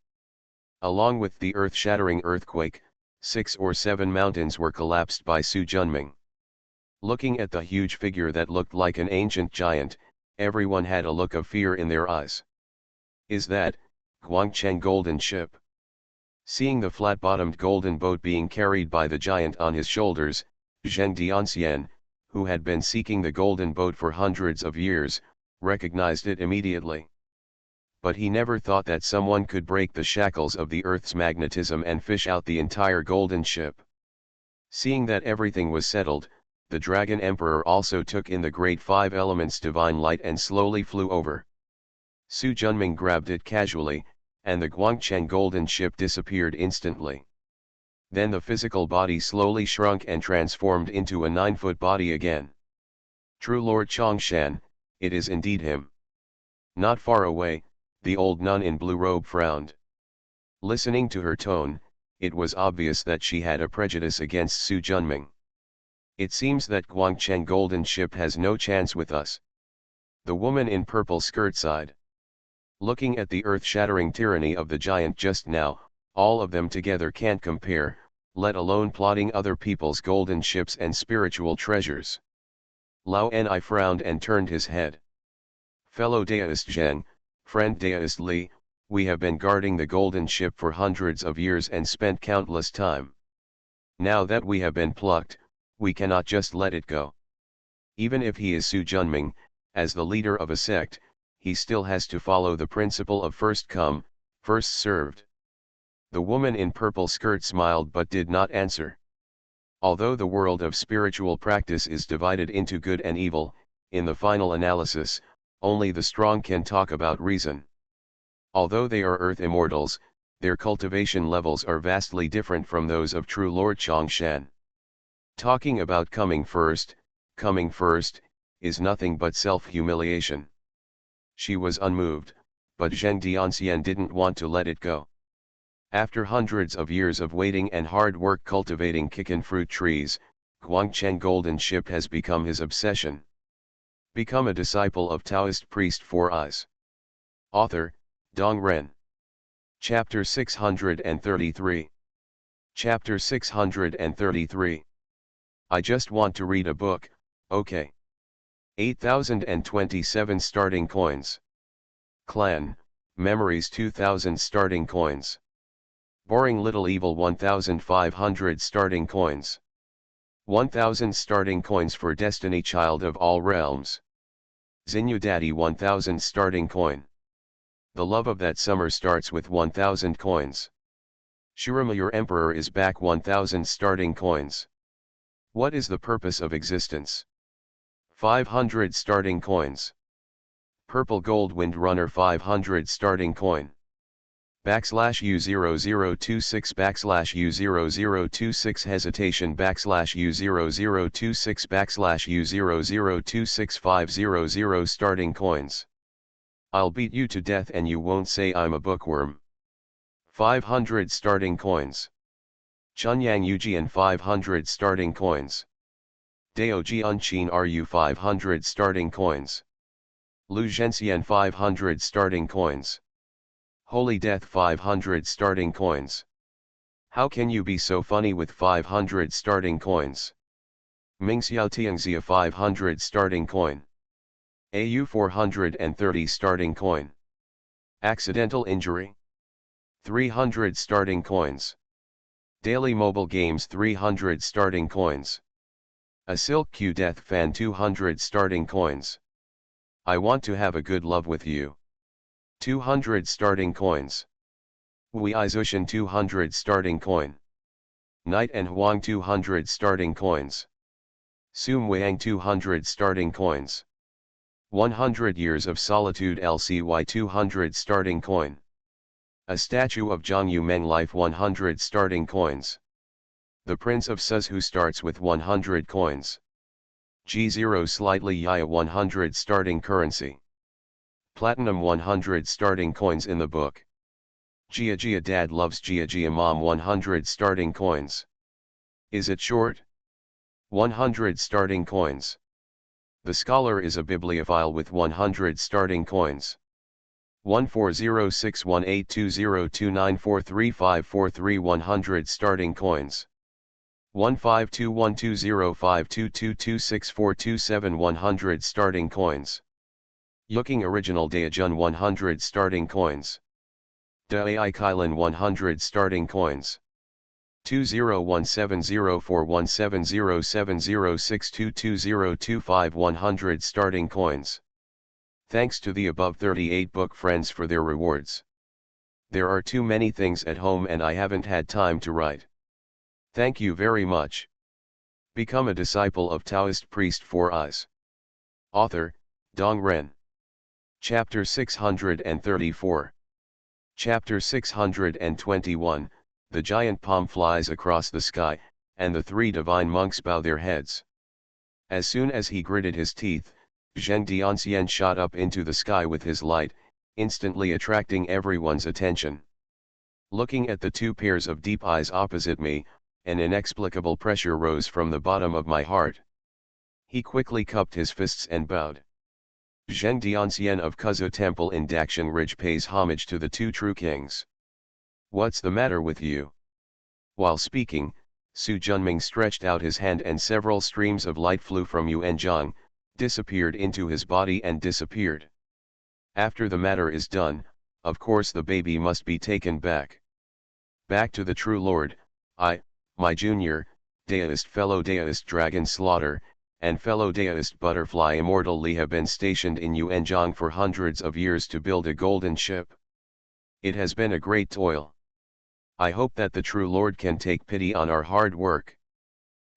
Along with the earth-shattering earthquake, 6 or 7 mountains were collapsed by Su Junming. Looking at the huge figure that looked like an ancient giant, everyone had a look of fear in their eyes. Is that Guangcheng golden ship? Seeing the flat-bottomed golden boat being carried by the giant on his shoulders, Zheng Dianxian, who had been seeking the golden boat for hundreds of years, recognized it immediately. But he never thought that someone could break the shackles of the Earth's magnetism and fish out the entire golden ship. Seeing that everything was settled, the Dragon Emperor also took in the great 5 elements divine light and slowly flew over. Su Junming grabbed it casually, and the Guangcheng golden ship disappeared instantly. Then the physical body slowly shrunk and transformed into a 9-foot body again. True Lord Chongshan, it is indeed him. Not far away, the old nun in blue robe frowned. Listening to her tone, it was obvious that she had a prejudice against Su Junming. It seems that Guangcheng golden ship has no chance with us. The woman in purple skirt sighed. Looking at the earth-shattering tyranny of the giant just now, all of them together can't compare, let alone plotting other people's golden ships and spiritual treasures. Lao Ni frowned and turned his head. Fellow Taoist Zheng, friend Taoist Li, we have been guarding the golden ship for hundreds of years and spent countless time. Now that we have been plucked, we cannot just let it go. Even if he is Su Junming, as the leader of a sect, he still has to follow the principle of first come, first served. The woman in purple skirt smiled but did not answer. Although the world of spiritual practice is divided into good and evil, in the final analysis, only the strong can talk about reason. Although they are earth immortals, their cultivation levels are vastly different from those of true Lord Chongshan. Talking about coming first, is nothing but self-humiliation. She was unmoved, but Zheng Dianxian didn't want to let it go. After hundreds of years of waiting and hard work cultivating kikan fruit trees, Guangcheng golden ship has become his obsession. Become a disciple of Taoist priest Four Eyes. Author, Dong Ren. Chapter 633. Chapter 633. I just want to read a book, okay. 8027 starting coins. Clan, memories 2000 starting coins. Boring little evil 1500 starting coins. 1000 starting coins for Destiny Child of all realms. Xinyu Daddy 1000 starting coin. The love of that summer starts with 1000 coins. Shurima your emperor is back 1000 starting coins. What is the purpose of existence? 500 starting coins. Purple Gold Wind Runner 500 starting coin. /U0026 /U0026 hesitation /U0026 /U0026 starting coins. I'll beat you to death and you won't say I'm a bookworm. 500 starting coins. Chunyang Yujian 500 starting coins. Daoji Unchin Ru 500 starting coins. Lu Zhenxian 500 starting coins. Holy Death 500 starting coins. How can you be so funny with 500 starting coins? Mingxiao Tiangxia 500 starting coin. AU 430 starting coin. Accidental injury. 300 starting coins. Daily mobile games 300 starting coins. A Silk Q Death fan 200 starting coins. I want to have a good love with you. 200 starting coins. Wei Izushin 200 starting coin. Knight and Huang 200 starting coins. Sum Weiang 200 starting coins. 100 Years of Solitude LCY 200 starting coin. A statue of Zhang Yumeng Life 100 starting coins. The Prince of Suzhou starts with 100 coins. G0 Slightly Yaya 100 starting currency. Platinum 100 starting coins in the book. Gia Gia Dad loves Gia Gia Mom 100 starting coins. Is it short? 100 starting coins. The scholar is a bibliophile with 100 starting coins. 140618202943543 100 starting coins. 152120522264227 100 starting coins. Yuking Original Daejun 100 starting coins. Daai Kylin 100 starting coins. 201704170706222025 100 starting coins. Thanks to the above 38 book friends for their rewards. There are too many things at home and I haven't had time to write. Thank you very much. Become a disciple of Taoist priest 4 eyes. Author, Dong Ren. Chapter 634. Chapter 621, The giant palm flies across the sky, and the 3 divine monks bow their heads. As soon as he gritted his teeth, Zheng Dianxian shot up into the sky with his light, instantly attracting everyone's attention. Looking at the 2 pairs of deep eyes opposite me, an inexplicable pressure rose from the bottom of my heart. He quickly cupped his fists and bowed. Zheng Dianxian of Kuzo Temple in Daxiang Ridge pays homage to the 2 true kings. What's the matter with you? While speaking, Su Junming stretched out his hand and several streams of light flew from Yuanzhang, disappeared into his body and disappeared. After the matter is done, of course the baby must be taken back. Back to the true Lord, my junior, Daoist fellow Daoist Dragon Slaughter, and fellow Daoist Butterfly Immortal Li have been stationed in Yuanzhang for hundreds of years to build a golden ship. It has been a great toil. I hope that the true Lord can take pity on our hard work.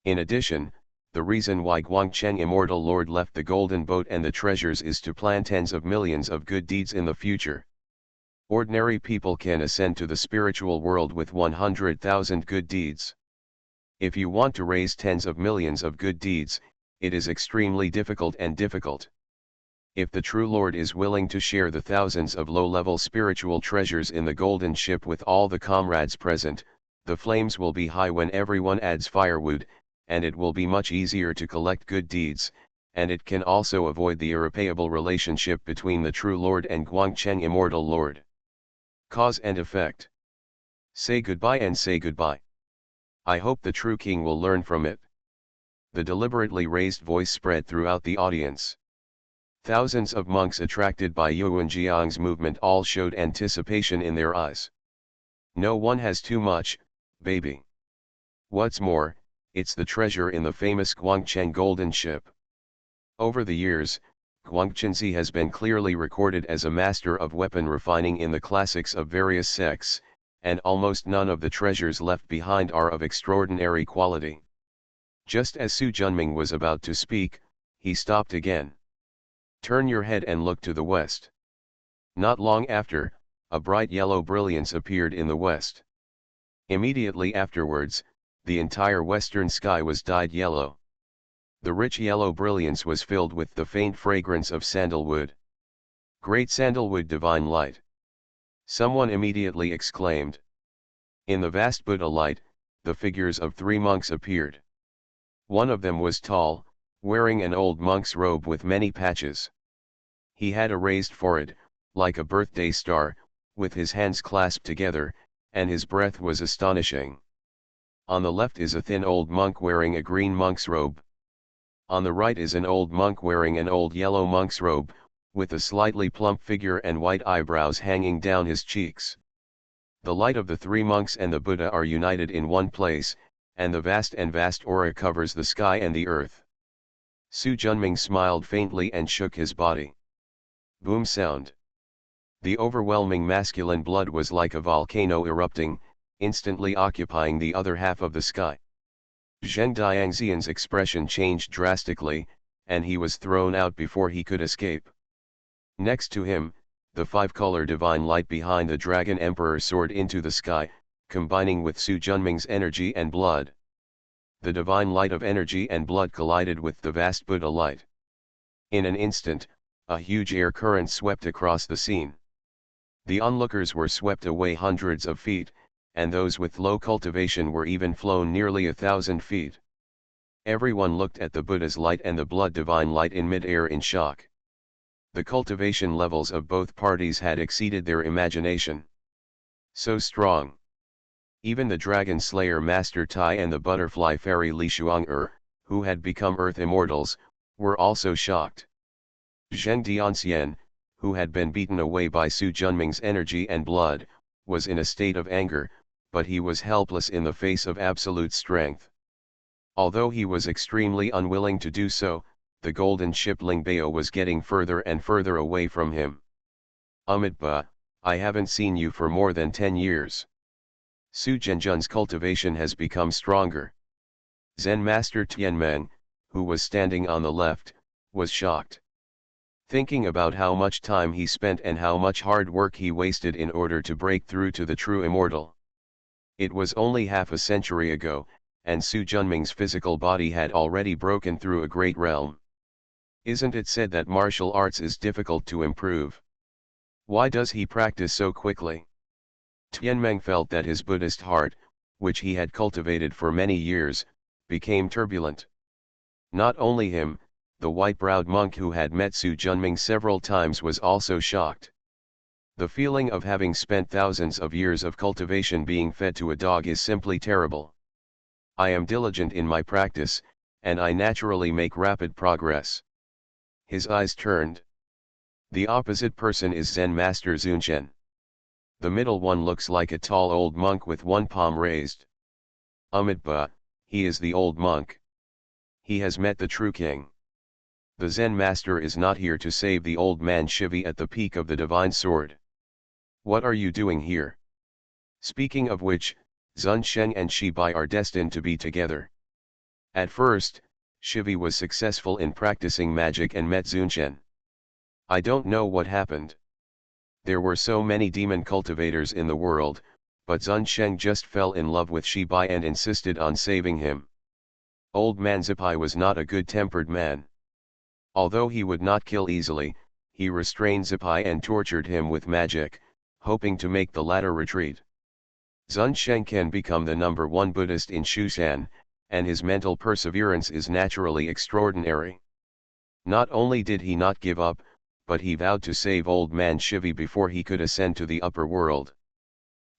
In addition, the reason why Guangcheng Immortal Lord left the golden boat and the treasures is to plan tens of millions of good deeds in the future. Ordinary people can ascend to the spiritual world with 100,000 good deeds. If you want to raise tens of millions of good deeds, it is extremely difficult and difficult. If the true Lord is willing to share the thousands of low-level spiritual treasures in the golden ship with all the comrades present, the flames will be high when everyone adds firewood, and it will be much easier to collect good deeds, and it can also avoid the irreparable relationship between the true Lord and Guangcheng Immortal Lord. Cause and effect. Say goodbye and say goodbye. I hope the true king will learn from it. The deliberately raised voice spread throughout the audience. Thousands of monks attracted by Yuanzhang's movement all showed anticipation in their eyes. No one has too much, baby. What's more, it's the treasure in the famous Guangcheng golden ship. Over the years, Guangchenzi has been clearly recorded as a master of weapon refining in the classics of various sects, and almost none of the treasures left behind are of extraordinary quality. Just as Su Junming was about to speak, he stopped again. Turn your head and look to the west. Not long after, a bright yellow brilliance appeared in the west. Immediately afterwards, the entire western sky was dyed yellow. The rich yellow brilliance was filled with the faint fragrance of sandalwood. Great sandalwood divine light! Someone immediately exclaimed. In the vast Buddha light, the figures of 3 monks appeared. One of them was tall, wearing an old monk's robe with many patches. He had a raised forehead, like a birthday star, with his hands clasped together, and his breath was astonishing. On the left is a thin old monk wearing a green monk's robe. On the right is an old monk wearing an old yellow monk's robe, with a slightly plump figure and white eyebrows hanging down his cheeks. The light of the three monks and the Buddha are united in one place, and the vast aura covers the sky and the earth. Su Junming smiled faintly and shook his body. Boom sound. The overwhelming masculine blood was like a volcano erupting, instantly occupying the other half of the sky. Zheng Diangxian's expression changed drastically, and he was thrown out before he could escape. Next to him, the five-color divine light behind the Dragon Emperor soared into the sky, combining with Su Junming's energy and blood. The divine light of energy and blood collided with the vast Buddha light. In an instant, a huge air current swept across the scene. The onlookers were swept away hundreds of feet, and those with low cultivation were even flown nearly 1,000 feet. Everyone looked at the Buddha's light and the blood divine light in mid-air in shock. The cultivation levels of both parties had exceeded their imagination. So strong. Even the Dragon Slayer Master Tai and the Butterfly Fairy Li Shuang-er, who had become Earth Immortals, were also shocked. Zheng Dianxian, who had been beaten away by Su Junming's energy and blood, was in a state of anger, but he was helpless in the face of absolute strength. Although he was extremely unwilling to do so, the golden ship Lingbao was getting further and further away from him. Amitabha, I haven't seen you for more than 10 years. Su Zhenjun's cultivation has become stronger. Zen Master Tianmeng, who was standing on the left, was shocked. Thinking about how much time he spent and how much hard work he wasted in order to break through to the true immortal. It was only half a century ago, and Su Junming's physical body had already broken through a great realm. Isn't it said that martial arts is difficult to improve? Why does he practice so quickly? Tianmeng felt that his Buddhist heart, which he had cultivated for many years, became turbulent. Not only him, the white-browed monk who had met Su Junming several times was also shocked. The feeling of having spent thousands of years of cultivation being fed to a dog is simply terrible. I am diligent in my practice, and I naturally make rapid progress. His eyes turned. The opposite person is Zen Master Zunchen. The middle one looks like a tall old monk with one palm raised. Amitabha, he is the old monk. He has met the true king. The Zen master is not here to save the old man Shivi at the peak of the divine sword. What are you doing here? Speaking of which, Zun Sheng and Shibai are destined to be together. At first, Shivi was successful in practicing magic and met Zunshen. I don't know what happened. There were so many demon cultivators in the world, but Zun Sheng just fell in love with Shibai and insisted on saving him. Old man Zipai was not a good-tempered man. Although he would not kill easily, he restrained Zipai and tortured him with magic, hoping to make the latter retreat. Zun Sheng can become the #1 Buddhist in Shushan, and his mental perseverance is naturally extraordinary. Not only did he not give up, but he vowed to save old man Shivi before he could ascend to the upper world.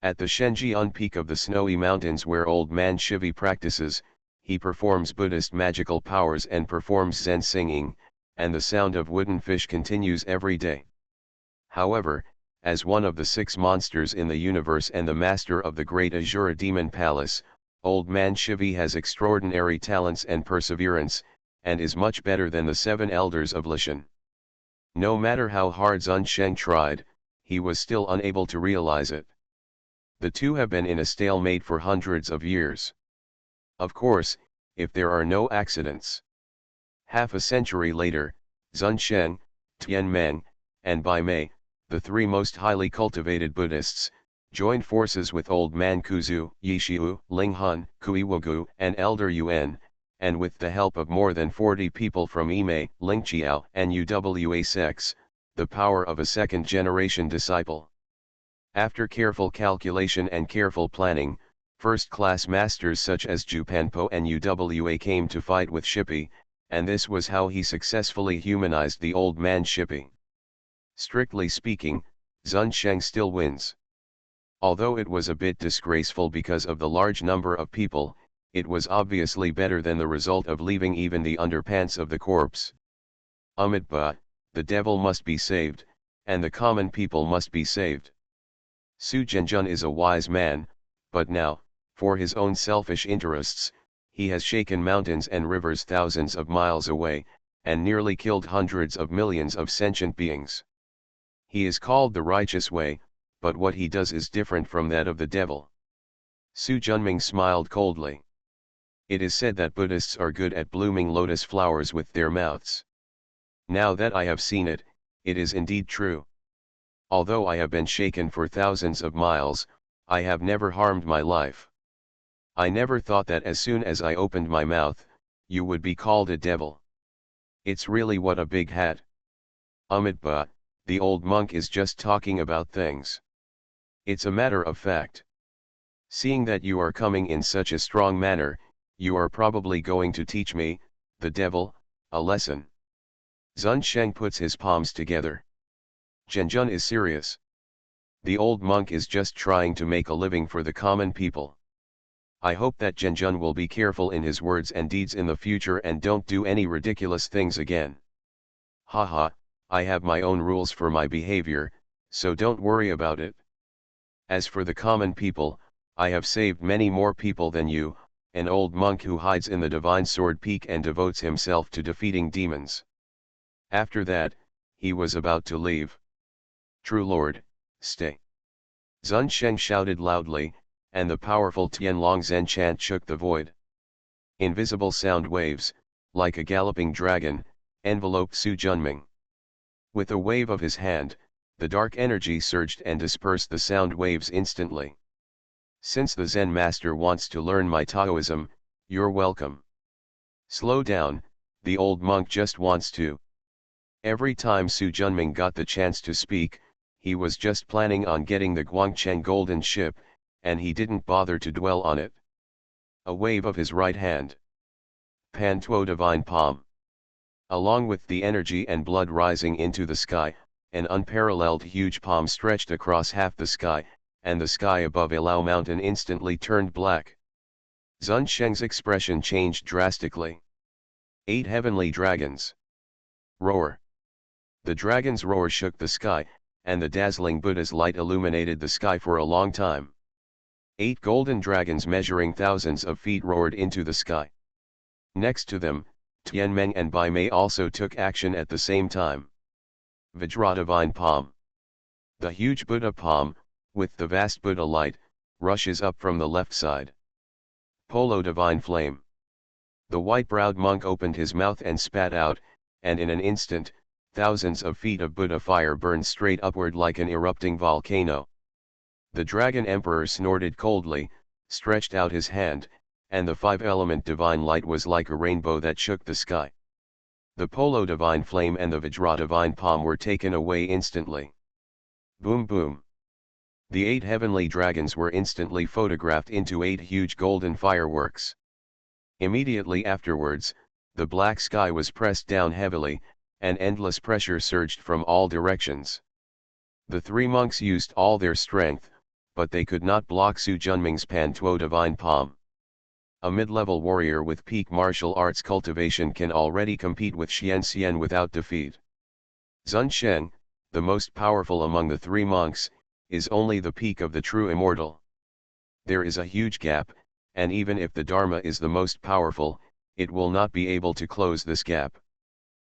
At the Shenjian peak of the snowy mountains where old man Shivi practices, he performs Buddhist magical powers and performs Zen singing, and the sound of wooden fish continues every day. However, as one of the 6 monsters in the universe and the master of the great Azura demon palace, old man Shivi has extraordinary talents and perseverance, and is much better than the 7 elders of Lishan. No matter how hard Zun Sheng tried, he was still unable to realize it. The two have been in a stalemate for hundreds of years. Of course, if there are no accidents. Half a century later, Zun Sheng, Tianmeng, and Bai Mei, the 3 most highly cultivated Buddhists, joined forces with old man Kuzu, Yishiu, Ling Hun, Kuiwagu, and Elder Yuan, and with the help of more than 40 people from Yimei, Lingqiao, and Uwa sects, the power of a second-generation disciple. After careful calculation and careful planning, first-class masters such as Jupanpo and Uwa came to fight with Shippy, and this was how he successfully humanized the old man Shippy. Strictly speaking, Zun Sheng still wins. Although it was a bit disgraceful because of the large number of people, it was obviously better than the result of leaving even the underpants of the corpse. But the devil must be saved, and the common people must be saved. Su Zhenjun is a wise man, but now, for his own selfish interests, he has shaken mountains and rivers thousands of miles away, and nearly killed hundreds of millions of sentient beings. He is called the righteous way, but what he does is different from that of the devil. Su Junming smiled coldly. It is said that Buddhists are good at blooming lotus flowers with their mouths. Now that I have seen it, it is indeed true. Although I have been shaken for thousands of miles, I have never harmed my life. I never thought that as soon as I opened my mouth, you would be called a devil. It's really what a big hat. But the old monk is just talking about things. It's a matter of fact. Seeing that you are coming in such a strong manner, you are probably going to teach me, the devil, a lesson. Zun Sheng puts his palms together. Zhenjun is serious. The old monk is just trying to make a living for the common people. I hope that Zhenjun will be careful in his words and deeds in the future and don't do any ridiculous things again. Haha, I have my own rules for my behavior, so don't worry about it. As for the common people, I have saved many more people than you, an old monk who hides in the divine sword peak and devotes himself to defeating demons. After that, he was about to leave. True Lord, stay. Zun Sheng shouted loudly, and the powerful Tianlong Zhen chant shook the void. Invisible sound waves, like a galloping dragon, enveloped Su Junming. With a wave of his hand, the dark energy surged and dispersed the sound waves instantly. Since the Zen master wants to learn my Taoism, you're welcome. Slow down, the old monk just wants to. Every time Su Junming got the chance to speak, he was just planning on getting the Guangcheng golden ship, and he didn't bother to dwell on it. A wave of his right hand. Pan Tuo divine palm. Along with the energy and blood rising into the sky, an unparalleled huge palm stretched across half the sky, and the sky above Ilao mountain instantly turned black. Zun Sheng's expression changed drastically. 8 heavenly dragons. Roar. The dragon's roar shook the sky, and the dazzling Buddha's light illuminated the sky for a long time. 8 golden dragons measuring thousands of feet roared into the sky. Next to them, Tianmeng and Bai Mei also took action at the same time. Vajra divine palm. The huge Buddha palm, with the vast Buddha light, rushes up from the left side. Polo divine flame. The white-browed monk opened his mouth and spat out, and in an instant, thousands of feet of Buddha fire burned straight upward like an erupting volcano. The dragon emperor snorted coldly, stretched out his hand, and the 5-element divine light was like a rainbow that shook the sky. The Polo divine flame and the Vajra divine palm were taken away instantly. Boom boom. The 8 heavenly dragons were instantly photographed into 8 huge golden fireworks. Immediately afterwards, the black sky was pressed down heavily, and endless pressure surged from all directions. The 3 monks used all their strength, but they could not block Su Junming's Pan Tuo divine palm. A mid-level warrior with peak martial arts cultivation can already compete with Xian Xian without defeat. Zun Sheng, the most powerful among the 3 monks, is only the peak of the true immortal. There is a huge gap, and even if the Dharma is the most powerful, it will not be able to close this gap.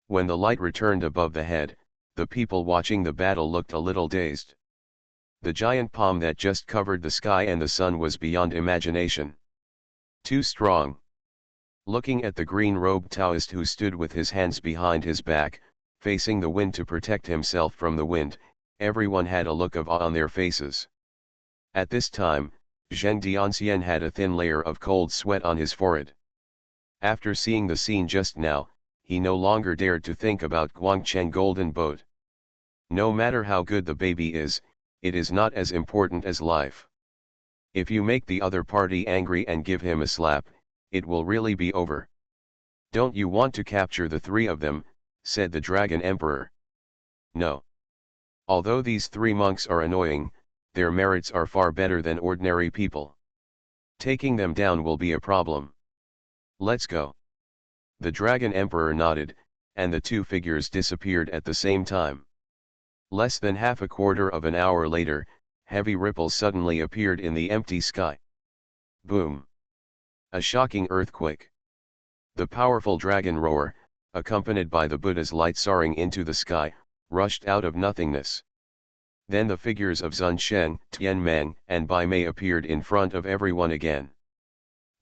When the light returned above the head, the people watching the battle looked a little dazed. The giant palm that just covered the sky and the sun was beyond imagination. Too strong. Looking at the green-robed Taoist who stood with his hands behind his back, facing the wind to protect himself from the wind, everyone had a look of awe on their faces. At this time, Zheng Dianxian had a thin layer of cold sweat on his forehead. After seeing the scene just now, he no longer dared to think about Guangcheng golden boat. No matter how good the baby is, it is not as important as life. If you make the other party angry and give him a slap, it will really be over. Don't you want to capture the 3 of them, said the Dragon Emperor. No. Although these 3 monks are annoying, their merits are far better than ordinary people. Taking them down will be a problem. Let's go. The Dragon Emperor nodded, and the two figures disappeared at the same time. Less than half a quarter of an hour later, heavy ripples suddenly appeared in the empty sky. Boom! A shocking earthquake. The powerful dragon roar, accompanied by the Buddha's light soaring into the sky, rushed out of nothingness. Then the figures of Zun Sheng, Tian Meng, and Bai Mei appeared in front of everyone again.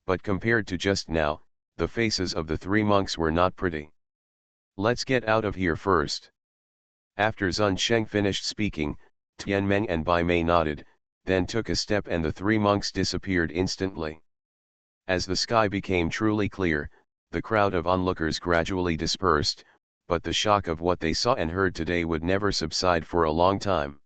But compared to just now, the faces of the three monks were not pretty. Let's get out of here first. After Zun Sheng finished speaking, Tian Meng and Bai Mei nodded, then took a step and the three monks disappeared instantly. As the sky became truly clear, the crowd of onlookers gradually dispersed, but the shock of what they saw and heard today would never subside for a long time.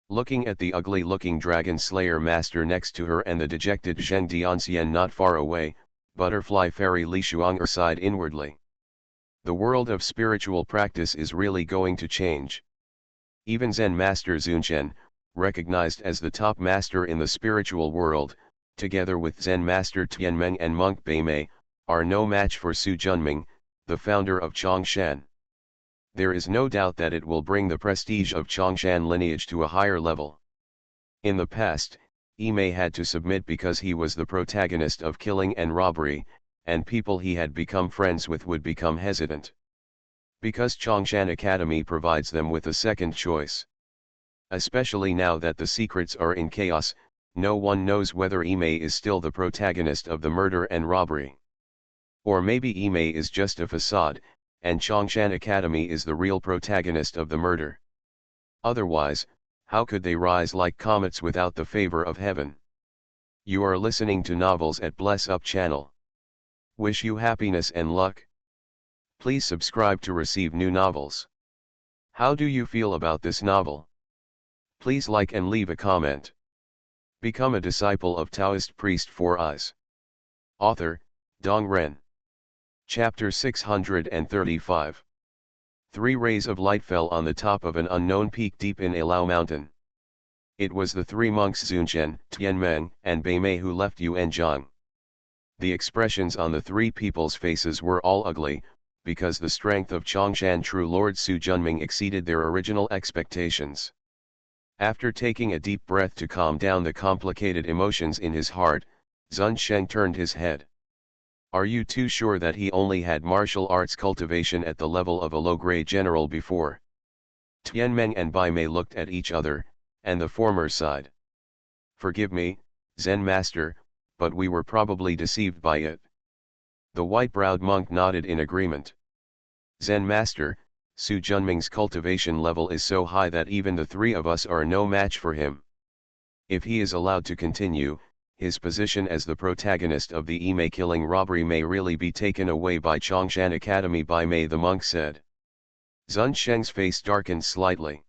Looking at the ugly-looking dragon slayer master next to her and the dejected Zheng Dianxian not far away, butterfly fairy Li Shuang sighed inwardly. The world of spiritual practice is really going to change. Even Zen Master Zunchen, recognized as the top master in the spiritual world, together with Zen Master Tianmeng and monk Beimei, are no match for Su Junming, the founder of Chongshan. There is no doubt that it will bring the prestige of Chongshan lineage to a higher level. In the past, Imei had to submit because he was the protagonist of killing and robbery, and people he had become friends with would become hesitant. Because Chongshan Academy provides them with a second choice. Especially now that the secrets are in chaos, no one knows whether Imei is still the protagonist of the murder and robbery. Or maybe Imei is just a facade, and Chongshan Academy is the real protagonist of the murder. Otherwise, how could they rise like comets without the favor of heaven? You are listening to Novels at Bless Up channel. Wish you happiness and luck. Please subscribe to receive new novels. How do you feel about this novel? Please like and leave a comment. Become a disciple of Taoist priest Four Eyes. Author, Dong Ren. Chapter 635. 3 rays of light fell on the top of an unknown peak deep in Alao Mountain. It was the three monks Zunchen, Tianmeng, and Beimei who left Yuanzhang. The expressions on the three people's faces were all ugly, because the strength of Chongshan True Lord Su Junming exceeded their original expectations. After taking a deep breath to calm down the complicated emotions in his heart, Zun Sheng turned his head. Are you too sure that he only had martial arts cultivation at the level of a low-grade general before? Tianmeng and Bai Mei looked at each other, and the former sighed. Forgive me, Zen Master, but we were probably deceived by it. The white-browed monk nodded in agreement. Zen Master, Su Junming's cultivation level is so high that even the three of us are no match for him. If he is allowed to continue, his position as the protagonist of the Imei killing robbery may really be taken away by Chongshan Academy. Bai Mei the monk said. Zun Sheng's face darkened slightly.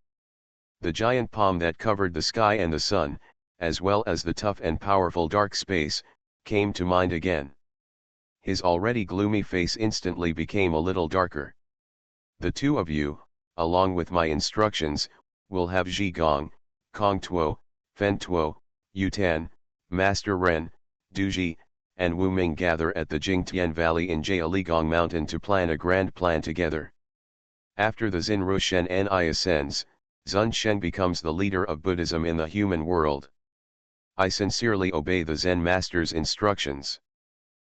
The giant palm that covered the sky and the sun, as well as the tough and powerful dark space, came to mind again. His already gloomy face instantly became a little darker. The two of you, along with my instructions, will have Zhi Gong, Kong Tuo, Fen Tuo, Yutan, Master Ren, Duji, and Wu Ming gather at the Jingtian Valley in Jialigong Mountain to plan a grand plan together. After the Xinru Shen Ni ascends, Zun Sheng becomes the leader of Buddhism in the human world. I sincerely obey the Zen Master's instructions.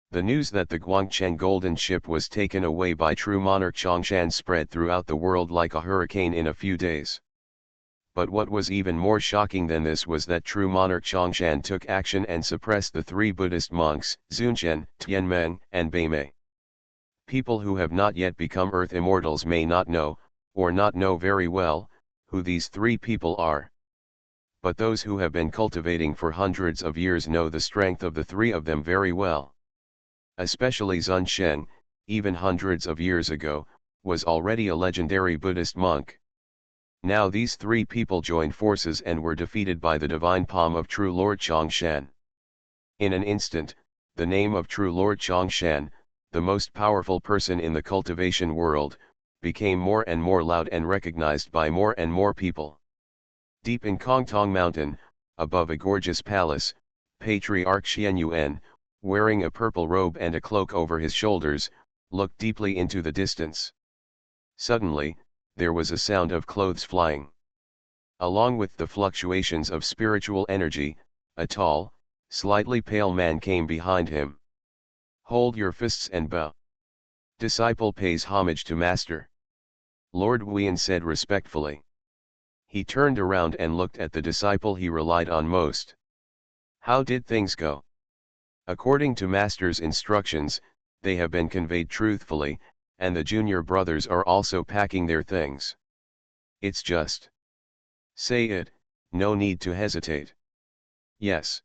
The news that the Guangcheng Golden Ship was taken away by true monarch Chongshan spread throughout the world like a hurricane in a few days. But what was even more shocking than this was that true monarch Chongshan took action and suppressed the three Buddhist monks, Zunchen, Tianmeng, and Beimei. People who have not yet become earth immortals may not know, or not know very well, who these three people are. But those who have been cultivating for hundreds of years know the strength of the three of them very well. Especially Zun Sheng, even hundreds of years ago, was already a legendary Buddhist monk. Now these three people joined forces and were defeated by the divine palm of True Lord Chongshan. In an instant, the name of True Lord Chongshan, the most powerful person in the cultivation world, became more and more loud and recognized by more and more people. Deep in Kongtong Mountain, above a gorgeous palace, Patriarch Xianyuan, wearing a purple robe and a cloak over his shoulders, looked deeply into the distance. Suddenly, there was a sound of clothes flying. Along with the fluctuations of spiritual energy, a tall, slightly pale man came behind him. Hold your fists and bow. Disciple pays homage to master. Lord Wuyan said respectfully. He turned around and looked at the disciple he relied on most. How did things go? According to master's instructions, they have been conveyed truthfully, and the junior brothers are also packing their things. It's just. Say it, no need to hesitate. Yes.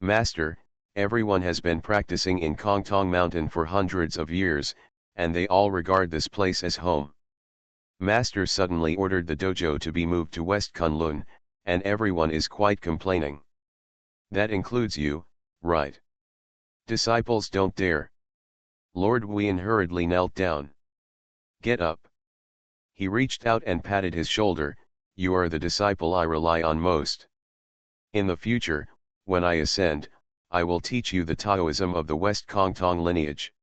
Master, everyone has been practicing in Kongtong Mountain for hundreds of years, and they all regard this place as home. Master suddenly ordered the dojo to be moved to West Kunlun, and everyone is quite complaining. That includes you, right? Disciples don't dare. Lord Wuyan hurriedly knelt down. Get up. He reached out and patted his shoulder. You are the disciple I rely on most. In the future, when I ascend, I will teach you the Taoism of the West Kongtong lineage.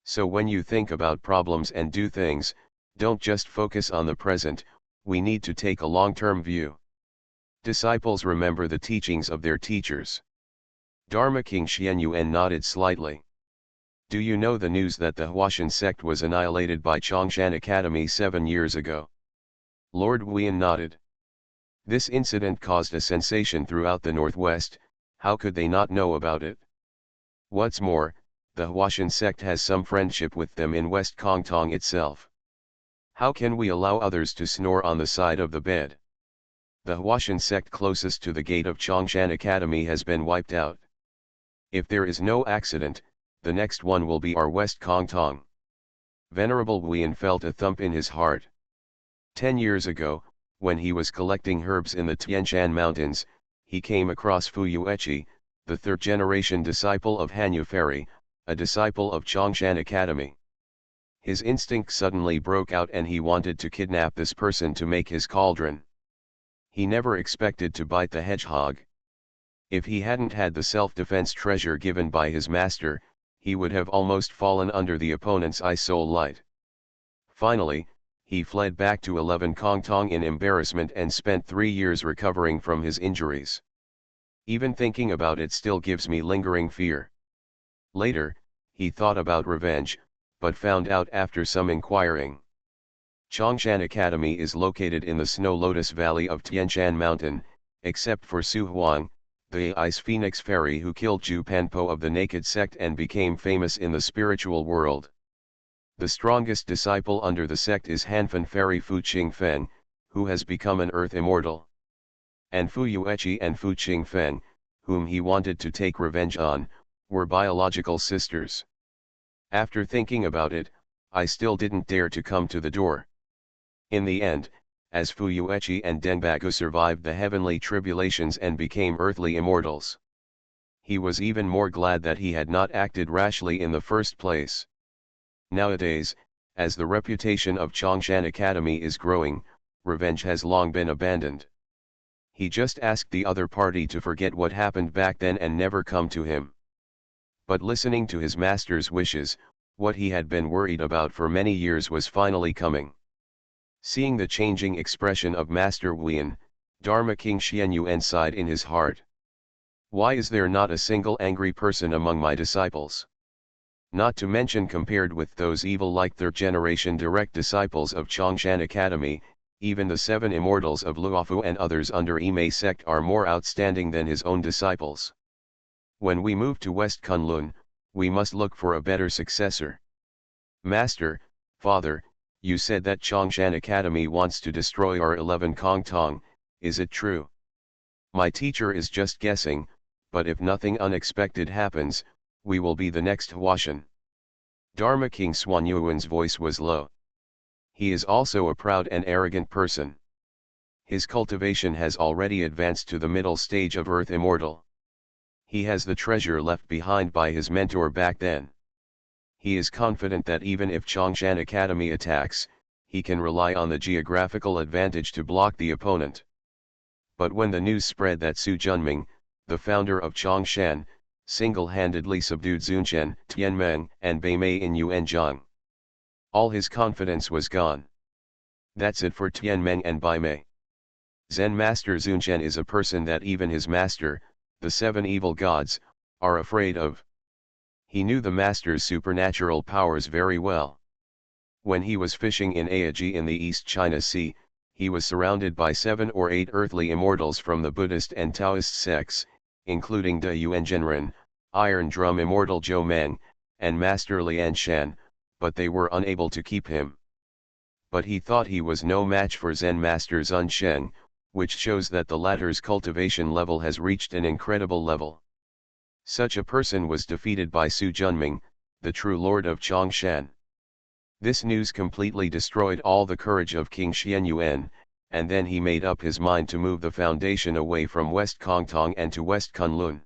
So when you think about problems and do things, don't just focus on the present, we need to take a long-term view. Disciples remember the teachings of their teachers. Dharma King Xianyuan nodded slightly. Do you know the news that the Huashan sect was annihilated by Chongshan Academy 7 years ago? Lord Wuyan nodded. This incident caused a sensation throughout the Northwest. How could they not know about it? What's more, the Huashan sect has some friendship with them in West Kongtong itself. How can we allow others to snore on the side of the bed? The Huashan sect closest to the gate of Chongshan Academy has been wiped out. If there is no accident, the next one will be our West Kongtong. Venerable Wuyan felt a thump in his heart. 10 years ago, when he was collecting herbs in the Tianshan Mountains, he came across Fu Yueqi, the third-generation disciple of Han Yuferi, a disciple of Chongshan Academy. His instinct suddenly broke out and he wanted to kidnap this person to make his cauldron. He never expected to bite the hedgehog. If he hadn't had the self-defense treasure given by his master, he would have almost fallen under the opponent's eye-soul light. Finally, he fled back to 11 Kongtong in embarrassment and spent 3 years recovering from his injuries. Even thinking about it still gives me lingering fear. Later, he thought about revenge, but found out after some inquiring. Chongshan Academy is located in the Snow Lotus Valley of Tianshan Mountain, except for Su Huang, the Ice Phoenix Fairy who killed Zhu Panpo of the Naked Sect and became famous in the spiritual world. The strongest disciple under the sect is Hanfan Fairy Fu Qingfeng, who has become an earth immortal. And Fu Yueqi and Fu Qingfeng, whom he wanted to take revenge on, were biological sisters. After thinking about it, I still didn't dare to come to the door. In the end, as Fu Yueqi and Dengbagu survived the heavenly tribulations and became earthly immortals, he was even more glad that he had not acted rashly in the first place. Nowadays, as the reputation of Chongshan Academy is growing, revenge has long been abandoned. He just asked the other party to forget what happened back then and never come to him. But listening to his master's wishes, what he had been worried about for many years was finally coming. Seeing the changing expression of Master Wuyan, Dharma King Xianyuan sighed in his heart. Why is there not a single angry person among my disciples? Not to mention compared with those evil like third-generation direct disciples of Chongshan Academy, even the 7 immortals of Luofu and others under Imei sect are more outstanding than his own disciples. When we move to West Kunlun, we must look for a better successor. Master, Father, you said that Chongshan Academy wants to destroy our 11 Kongtong, is it true? My teacher is just guessing, but if nothing unexpected happens, we will be the next Huashan. Dharma King Xuanyuan's voice was low. He is also a proud and arrogant person. His cultivation has already advanced to the middle stage of Earth Immortal. He has the treasure left behind by his mentor back then. He is confident that even if Chongshan Academy attacks, he can rely on the geographical advantage to block the opponent. But when the news spread that Su Junming, the founder of Chongshan, single-handedly subdued Zunchen, Tianmeng, and Beimei in Yuanzhang. All his confidence was gone. That's it for Tianmeng and Beimei. Zen Master Zunchen is a person that even his master, the seven evil gods, are afraid of. He knew the master's supernatural powers very well. When he was fishing in Aoji in the East China Sea, he was surrounded by 7 or 8 earthly immortals from the Buddhist and Taoist sects, including De Yuanzhenren, Iron Drum Immortal Zhou Meng, and Master Lian Shan, but they were unable to keep him. But he thought he was no match for Zen Master Zun Sheng, which shows that the latter's cultivation level has reached an incredible level. Such a person was defeated by Su Junming, the true lord of Chongshan. This news completely destroyed all the courage of King Xianyuan, and then he made up his mind to move the foundation away from West Kongtong and to West Kunlun.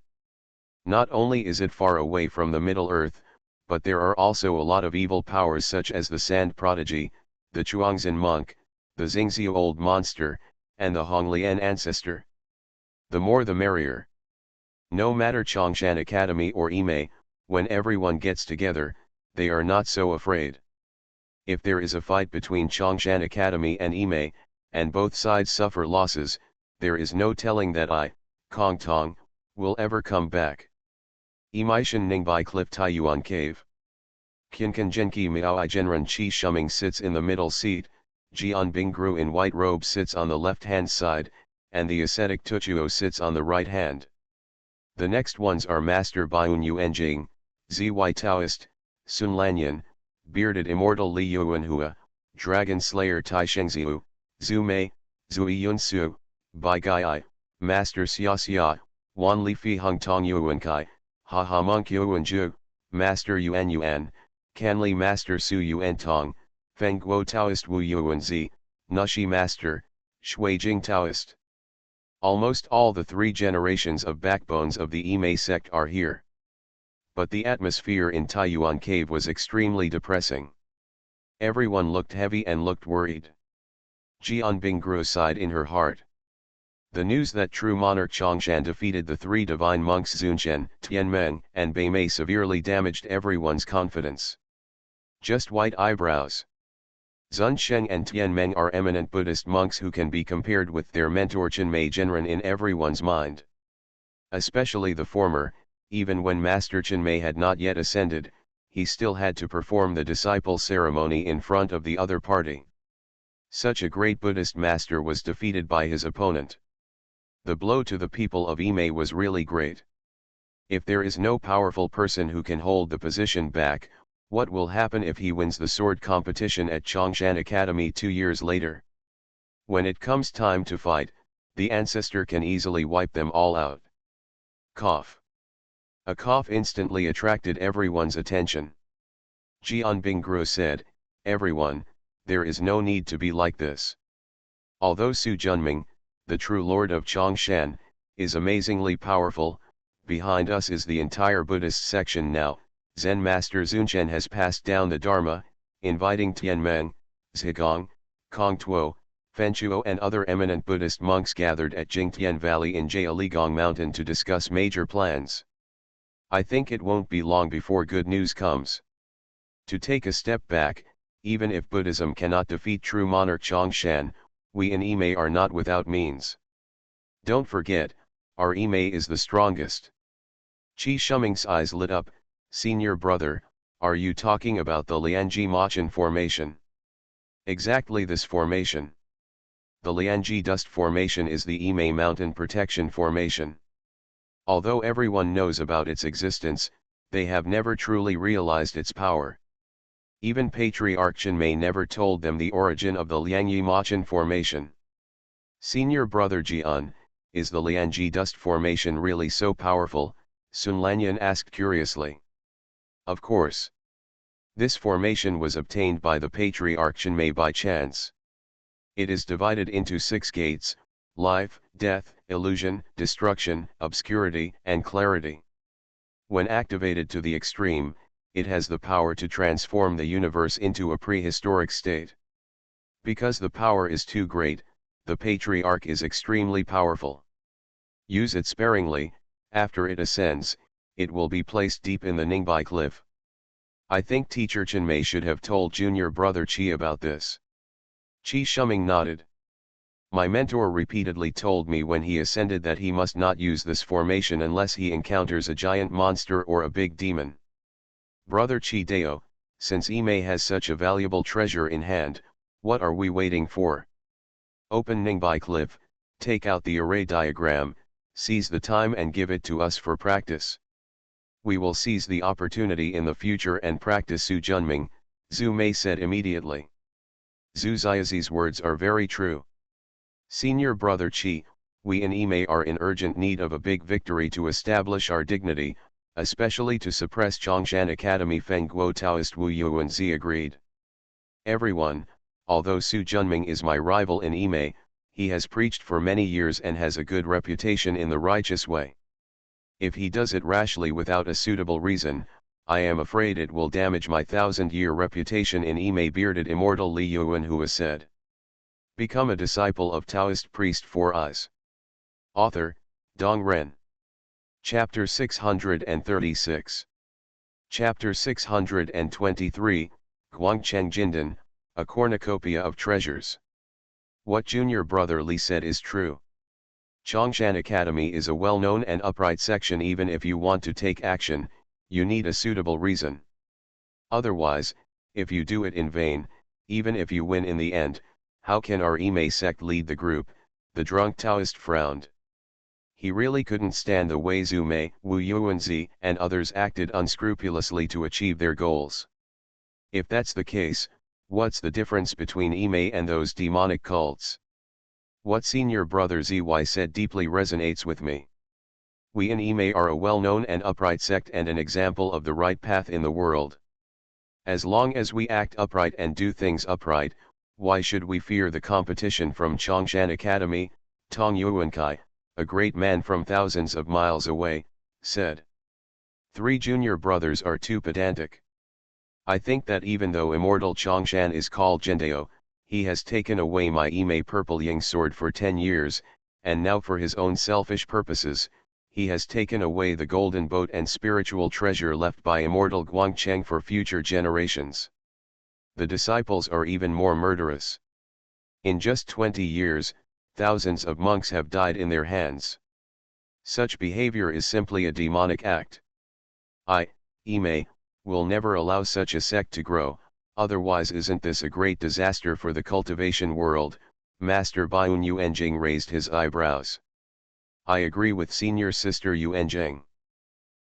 Not only is it far away from the Middle Earth, but there are also a lot of evil powers such as the Sand Prodigy, the Chuangzhen Monk, the Xingxiu Old Monster, and the Honglian Ancestor. The more the merrier. No matter Chongshan Academy or Imei, when everyone gets together, they are not so afraid. If there is a fight between Chongshan Academy and Imei, and both sides suffer losses, there is no telling that Kongtong, will ever come back. Imeishan Ningbai Cliff Taiyuan Cave. Qinkan Genki Miao Genren Chi Shuming sits in the middle seat, Jian Bingru in white robe sits on the left-hand side, and the ascetic Tuchuo sits on the right hand. The next ones are Master Baiyun Yuanjing, Zy Taoist, Sun Lanyan, Bearded Immortal Li Yuanhua, Dragon Slayer Tai Shengziu, Zhu Mei, Zui Yunsu, Bai Gai, Master Xia Xia, Wan Li Fi Hung Tong Yuankai, Ha Ha Monk Yuanju, Master Yuan Yuan, Canli Master Su Yuan Tong, Feng Guo Taoist Wu Yuanzi, Nushi Master, Shui Jing Taoist. Almost all the 3 generations of backbones of the Imei sect are here. But the atmosphere in Taiyuan Cave was extremely depressing. Everyone looked heavy and looked worried. Jian Bingru sighed in her heart. The news that true monarch Chongshan defeated the 3 divine monks Zunchen, Tianmeng, and Beimei severely damaged everyone's confidence. Just white eyebrows. Zun Sheng and Tianmeng are eminent Buddhist monks who can be compared with their mentor Chenmei Genren in everyone's mind. Especially the former. Even when Master Chenmei had not yet ascended, he still had to perform the disciple ceremony in front of the other party. Such a great Buddhist master was defeated by his opponent. The blow to the people of Imei was really great. If there is no powerful person who can hold the position back, what will happen if he wins the sword competition at Chongshan Academy 2 years later? When it comes time to fight, the ancestor can easily wipe them all out. Cough. A cough instantly attracted everyone's attention. Jian Bingru said, "Everyone, there is no need to be like this. Although Su Junming, the true lord of Chongshan, is amazingly powerful, behind us is the entire Buddhist section now. Zen Master Zunchen has passed down the Dharma, inviting Tianmeng, Zhigong, Kongtuo, Fenchuo and other eminent Buddhist monks gathered at Jingtian Valley in Jialigong Mountain to discuss major plans. I think it won't be long before good news comes. To take a step back, even if Buddhism cannot defeat true monarch Chongshan, we in Imei are not without means. Don't forget, our Imei is the strongest." Qi Shuming's eyes lit up. "Senior brother, are you talking about the Lianji Machen formation?" "Exactly this formation. The Lianji Dust Formation is the Imei Mountain Protection Formation. Although everyone knows about its existence, they have never truly realized its power. Even Patriarch Chenmei never told them the origin of the Liangyi Machen Formation." "Senior brother Jian, is the Lianji Dust Formation really so powerful?" Sun Lanyan asked curiously. "Of course. This formation was obtained by the Patriarch Chenmei by chance. It is divided into 6 gates: life, death, illusion, destruction, obscurity, and clarity. When activated to the extreme, it has the power to transform the universe into a prehistoric state. Because the power is too great, the Patriarch is extremely powerful. Use it sparingly, After it ascends, it will be placed deep in the Ningbai cliff. I think teacher Chen Mei should have told junior brother Qi about this. Qi Shuming nodded. My mentor repeatedly told me when he ascended that he must not use this formation unless he encounters a giant monster or a big demon. Brother Qi Dao, since Imei has such a valuable treasure in hand, what are we waiting for? Open Ningbai cliff, take out the array diagram, seize the time and give it to us for practice. We will seize the opportunity in the future and practice Su Junming, Zhu Mei said immediately. Zhu Xiazi's words are very true. Senior brother Qi, we and Imei are in urgent need of a big victory to establish our dignity, especially to suppress Chongshan Academy. Feng Guo Taoist Wu Yuanzi agreed. Everyone, although Su Junming is my rival in Imei, he has preached for many years and has a good reputation in the righteous way. If he does it rashly without a suitable reason, I am afraid it will damage my 1,000-year reputation in Imei. Bearded immortal Li Yuanhua said. Become a disciple of Taoist priest for us. Author, Dong Ren. Chapter 636. Chapter 623, Guangcheng Jindan, a cornucopia of treasures. What junior brother Li said is true. Chongshan Academy is a well-known and upright section. Even if you want to take action, you need a suitable reason. Otherwise, if you do it in vain, even if you win in the end, how can our Imei sect lead the group? The drunk Taoist frowned. He really couldn't stand the way Zhu Mei, Wu Yuanzi, and others acted unscrupulously to achieve their goals. If that's the case, what's the difference between Imei and those demonic cults? What senior brother ZY said deeply resonates with me. We in Imei are a well-known and upright sect and an example of the right path in the world. As long as we act upright and do things upright, why should we fear the competition from Chongshan Academy? Tong Yuankai, a great man from thousands of miles away, said. 3 junior brothers are too pedantic. I think that even though immortal Chongshan is called Jindao, he has taken away my Imei purple Ying sword for 10 years, and now for his own selfish purposes, he has taken away the golden boat and spiritual treasure left by immortal Guangcheng for future generations. The disciples are even more murderous. In just 20 years, thousands of monks have died in their hands. Such behavior is simply a demonic act. I, Imei, will never allow such a sect to grow, otherwise isn't this a great disaster for the cultivation world? Master Baiyun Yuanjing raised his eyebrows. I agree with senior sister Yuanjing.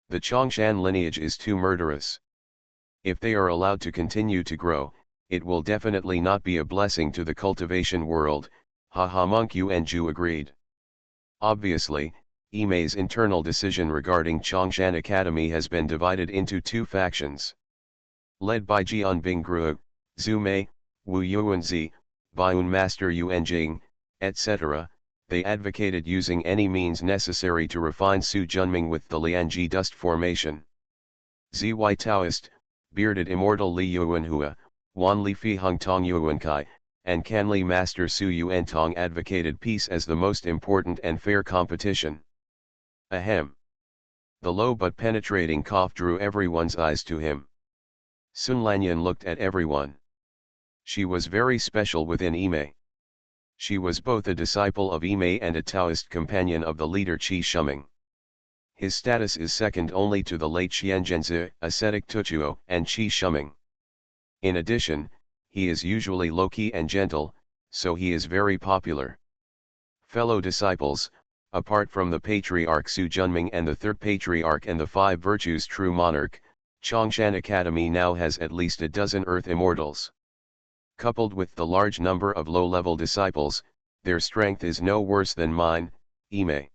The Chongshan lineage is too murderous. If they are allowed to continue to grow, it will definitely not be a blessing to the cultivation world. Haha. Monk Yuanju agreed. Obviously, Imei's internal decision regarding Chongshan Academy has been divided into 2 factions. Led by Jian Bingru, Zhu Mei, Wu Yuanzi, Baiyun Master Yuanjing, etc., they advocated using any means necessary to refine Su Junming with the Lianji dust formation. ZY Taoist, bearded immortal Li Yuanhua, Wan Li Fi Hung Tong Yuankai, and Canli Master Su Yuantong advocated peace as the most important and fair competition. Ahem. The low but penetrating cough drew everyone's eyes to him. Sun Lanyan looked at everyone. She was very special within Imei. She was both a disciple of Imei and a Taoist companion of the leader Qi Shuming. His status is second only to the late Xianzhenzi, ascetic Tuchuo, and Qi Shuming. In addition, he is usually low-key and gentle, so he is very popular. Fellow disciples, apart from the patriarch Su Junming and the third patriarch and the 5 virtues true monarch, Chongshan Academy now has at least a dozen earth immortals. Coupled with the large number of low-level disciples, their strength is no worse than mine, Imei.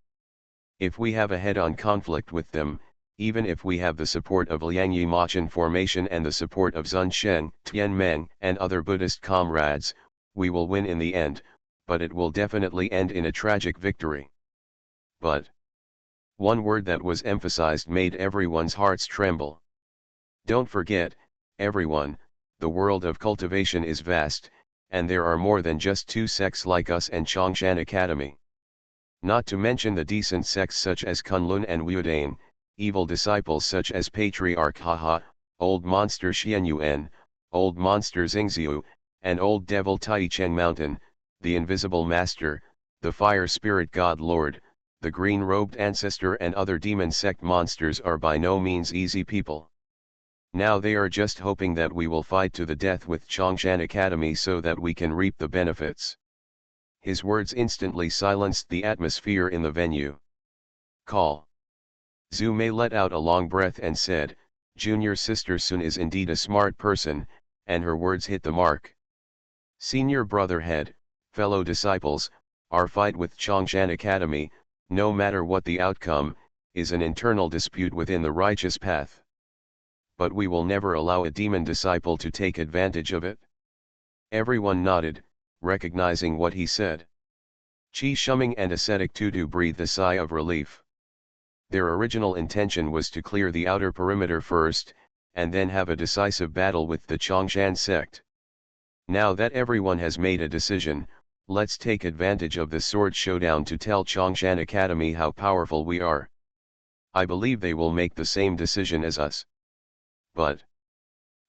If we have a head-on conflict with them, even if we have the support of Liangyi Machen formation and the support of Zun Shen, Tian Meng, and other Buddhist comrades, we will win in the end, but it will definitely end in a tragic victory. But one word that was emphasized made everyone's hearts tremble. Don't forget, everyone, the world of cultivation is vast, and there are more than just 2 sects like us and Chongshan Academy. Not to mention the decent sects such as Kunlun and Wudan, evil disciples such as Patriarch Haha, Old Monster Xianyuan, Old Monster Xingziu, and Old Devil Taicheng Mountain, the Invisible Master, the Fire Spirit God Lord, the Green-Robed Ancestor and other demon sect monsters are by no means easy people. Now they are just hoping that we will fight to the death with Chongshan Academy so that we can reap the benefits. His words instantly silenced the atmosphere in the venue. Call. Zhu Mei let out a long breath and said, Junior Sister Sun is indeed a smart person, and her words hit the mark. Senior Brother Head, fellow disciples, our fight with Chongshan Academy, no matter what the outcome, is an internal dispute within the righteous path. But we will never allow a demon disciple to take advantage of it. Everyone nodded, recognizing what he said. Qi Shuming and ascetic Tutu breathed a sigh of relief. Their original intention was to clear the outer perimeter first, and then have a decisive battle with the Chongshan sect. Now that everyone has made a decision, let's take advantage of the sword showdown to tell Chongshan Academy how powerful we are. I believe they will make the same decision as us. But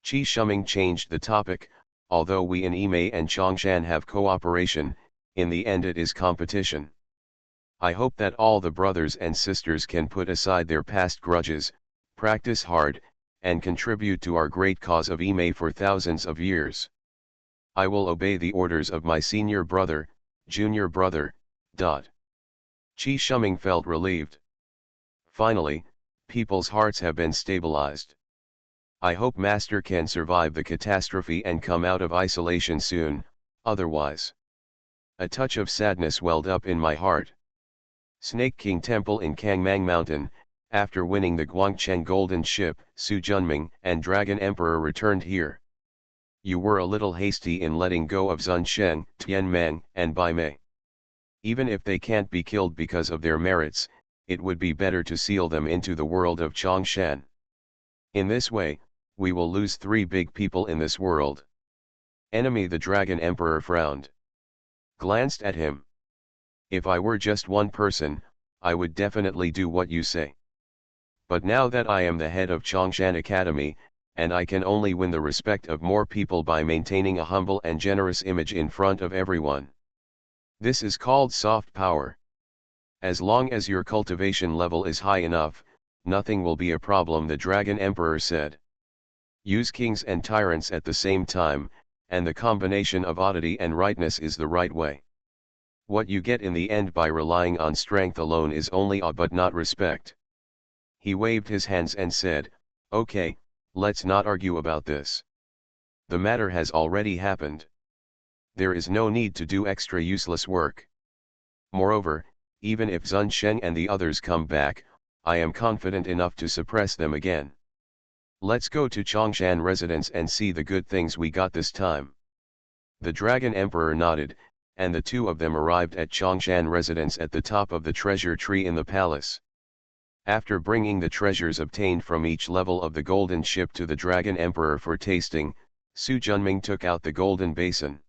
Qi Shuming changed the topic. Although we in Imei and Chongshan have cooperation, in the end it is competition. I hope that all the brothers and sisters can put aside their past grudges, practice hard, and contribute to our great cause of Imei for thousands of years. I will obey the orders of my senior brother, junior brother. Qi Shuming felt relieved. Finally, people's hearts have been stabilized. I hope Master can survive the catastrophe and come out of isolation soon, otherwise. A touch of sadness welled up in my heart. Snake King Temple in Kangmang Mountain, after winning the Guangcheng Golden Ship, Su Junming and Dragon Emperor returned here. You were a little hasty in letting go of Zun Sheng, Tian Meng, and Bai Mei. Even if they can't be killed because of their merits, it would be better to seal them into the world of Chongshan. In this way, we will lose 3 big people in this world. Enemy the Dragon Emperor frowned. Glanced at him. If I were just one person, I would definitely do what you say. But now that I am the head of Chongshan Academy, and I can only win the respect of more people by maintaining a humble and generous image in front of everyone. This is called soft power. As long as your cultivation level is high enough, nothing will be a problem, the Dragon Emperor said. Use kings and tyrants at the same time, and the combination of oddity and rightness is the right way. What you get in the end by relying on strength alone is only awe but not respect. He waved his hands and said, Okay, let's not argue about this. The matter has already happened. There is no need to do extra useless work. Moreover, even if Zun Sheng and the others come back, I am confident enough to suppress them again. Let's go to Chongshan residence and see the good things we got this time. The Dragon Emperor nodded, and the 2 of them arrived at Chongshan residence at the top of the treasure tree in the palace. After bringing the treasures obtained from each level of the golden ship to the Dragon Emperor for tasting, Su Junming took out the golden basin.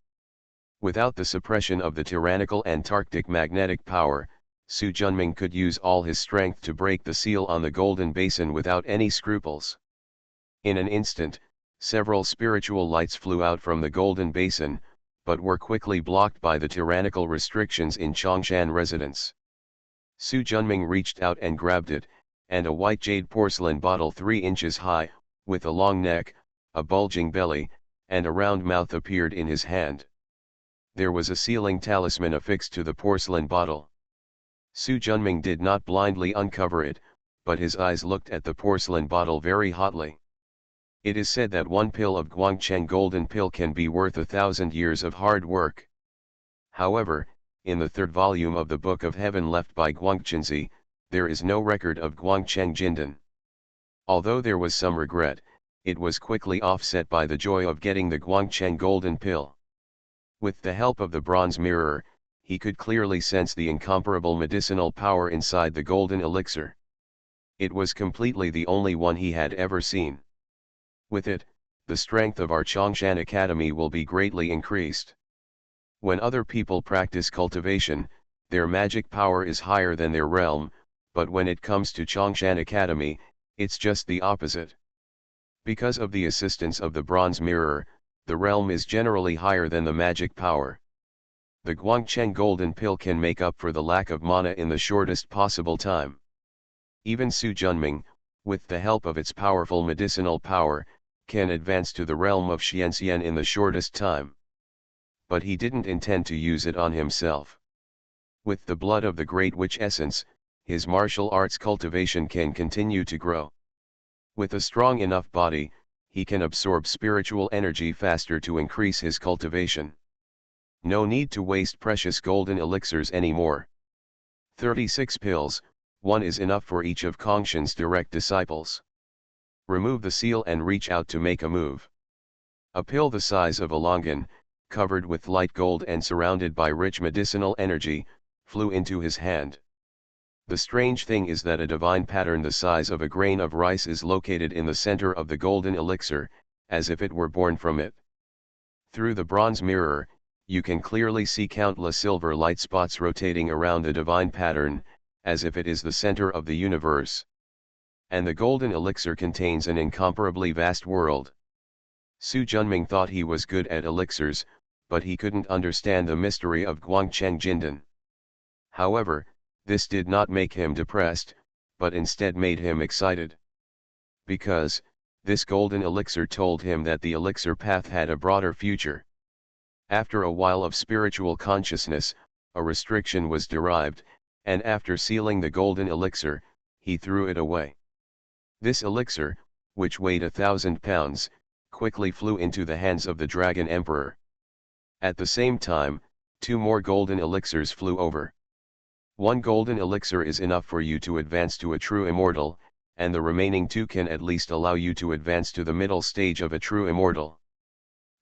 Without the suppression of the tyrannical Antarctic magnetic power, Su Junming could use all his strength to break the seal on the golden basin without any scruples. In an instant, several spiritual lights flew out from the golden basin, but were quickly blocked by the tyrannical restrictions in Chongshan residence. Su Junming reached out and grabbed it, and a white jade porcelain bottle 3 inches high, with a long neck, a bulging belly, and a round mouth appeared in his hand. There was a sealing talisman affixed to the porcelain bottle. Su Junming did not blindly uncover it, but his eyes looked at the porcelain bottle very hotly. It is said that 1 pill of Guangcheng golden pill can be worth 1,000 years of hard work. However, in the 3rd volume of the Book of Heaven left by Guangchenzi, there is no record of Guangcheng Jindan. Although there was some regret, it was quickly offset by the joy of getting the Guangcheng golden pill. With the help of the bronze mirror, he could clearly sense the incomparable medicinal power inside the golden elixir. It was completely the only one he had ever seen. With it, the strength of our Chongshan Academy will be greatly increased. When other people practice cultivation, their magic power is higher than their realm, but when it comes to Chongshan Academy, it's just the opposite. Because of the assistance of the bronze mirror, the realm is generally higher than the magic power. The Guangcheng Golden Pill can make up for the lack of mana in the shortest possible time. Even Su Junming, with the help of its powerful medicinal power, can advance to the realm of Xianxian in the shortest time. But he didn't intend to use it on himself. With the blood of the Great Witch Essence, his martial arts cultivation can continue to grow. With a strong enough body, he can absorb spiritual energy faster to increase his cultivation. No need to waste precious golden elixirs anymore. 36 pills, one is enough for each of Kongshan's direct disciples. Remove the seal and reach out to make a move. A pill the size of a longan, covered with light gold and surrounded by rich medicinal energy, flew into his hand. The strange thing is that a divine pattern the size of a grain of rice is located in the center of the golden elixir, as if it were born from it. Through the bronze mirror, you can clearly see countless silver light spots rotating around the divine pattern, as if it is the center of the universe. And the golden elixir contains an incomparably vast world. Su Junming thought he was good at elixirs, but he couldn't understand the mystery of Guangcheng Jindan. However, this did not make him depressed, but instead made him excited. Because, this golden elixir told him that the elixir path had a broader future. After a while of spiritual consciousness, a restriction was derived, and after sealing the golden elixir, he threw it away. This elixir, which weighed 1,000 pounds, quickly flew into the hands of the Dragon Emperor. At the same time, 2 more golden elixirs flew over. 1 golden elixir is enough for you to advance to a true immortal, and the remaining 2 can at least allow you to advance to the middle stage of a true immortal.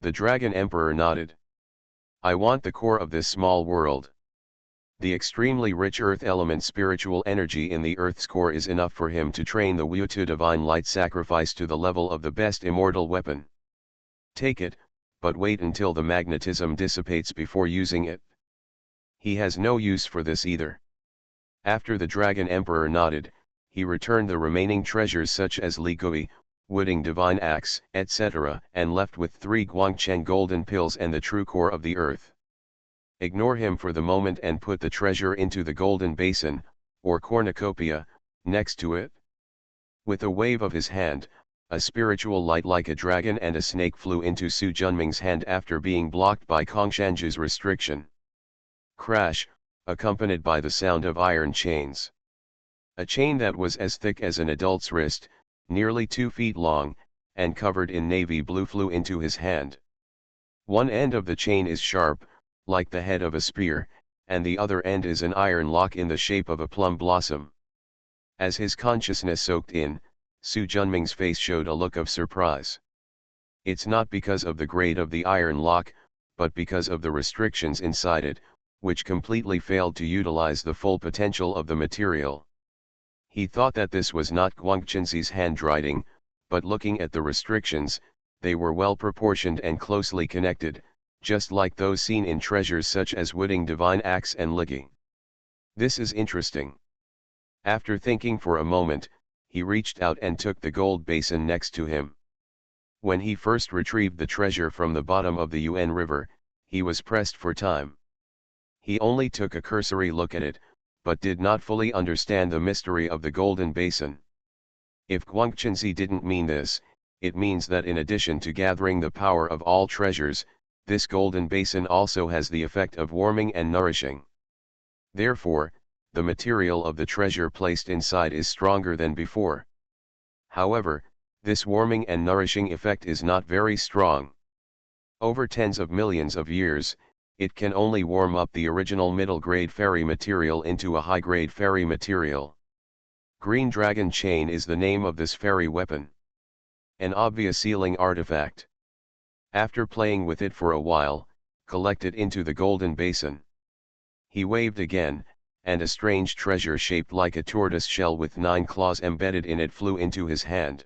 The Dragon Emperor nodded. I want the core of this small world. The extremely rich earth element spiritual energy in the earth's core is enough for him to train the Wu to divine light sacrifice to the level of the best immortal weapon. Take it, but wait until the magnetism dissipates before using it. He has no use for this either. After the Dragon Emperor nodded, he returned the remaining treasures such as Li Gui, Wooding Divine Axe, etc., and left with 3 Guangcheng golden pills and the true core of the earth. Ignore him for the moment and put the treasure into the golden basin, or cornucopia, next to it. With a wave of his hand, a spiritual light like a dragon and a snake flew into Su Junming's hand after being blocked by Kongshanju's restriction. Crash, accompanied by the sound of iron chains. A chain that was as thick as an adult's wrist, nearly 2 feet long, and covered in navy blue flew into his hand. One end of the chain is sharp, like the head of a spear, and the other end is an iron lock in the shape of a plum blossom. As his consciousness soaked in, Su Junming's face showed a look of surprise. It's not because of the grade of the iron lock, but because of the restrictions inside it, which completely failed to utilize the full potential of the material. He thought that this was not Guangchenzi's handwriting, but looking at the restrictions, they were well proportioned and closely connected, just like those seen in treasures such as Wooding Divine Axe and Ligi. This is interesting. After thinking for a moment, he reached out and took the gold basin next to him. When he first retrieved the treasure from the bottom of the Yuan River, he was pressed for time. He only took a cursory look at it, but did not fully understand the mystery of the golden basin. If Guangchenzi didn't mean this, it means that in addition to gathering the power of all treasures, this golden basin also has the effect of warming and nourishing. Therefore, the material of the treasure placed inside is stronger than before. However, this warming and nourishing effect is not very strong. Over tens of millions of years, it can only warm up the original middle-grade fairy material into a high-grade fairy material. Green Dragon Chain is the name of this fairy weapon. An obvious sealing artifact. After playing with it for a while, collect it into the golden basin. He waved again, and a strange treasure shaped like a tortoise shell with 9 claws embedded in it flew into his hand.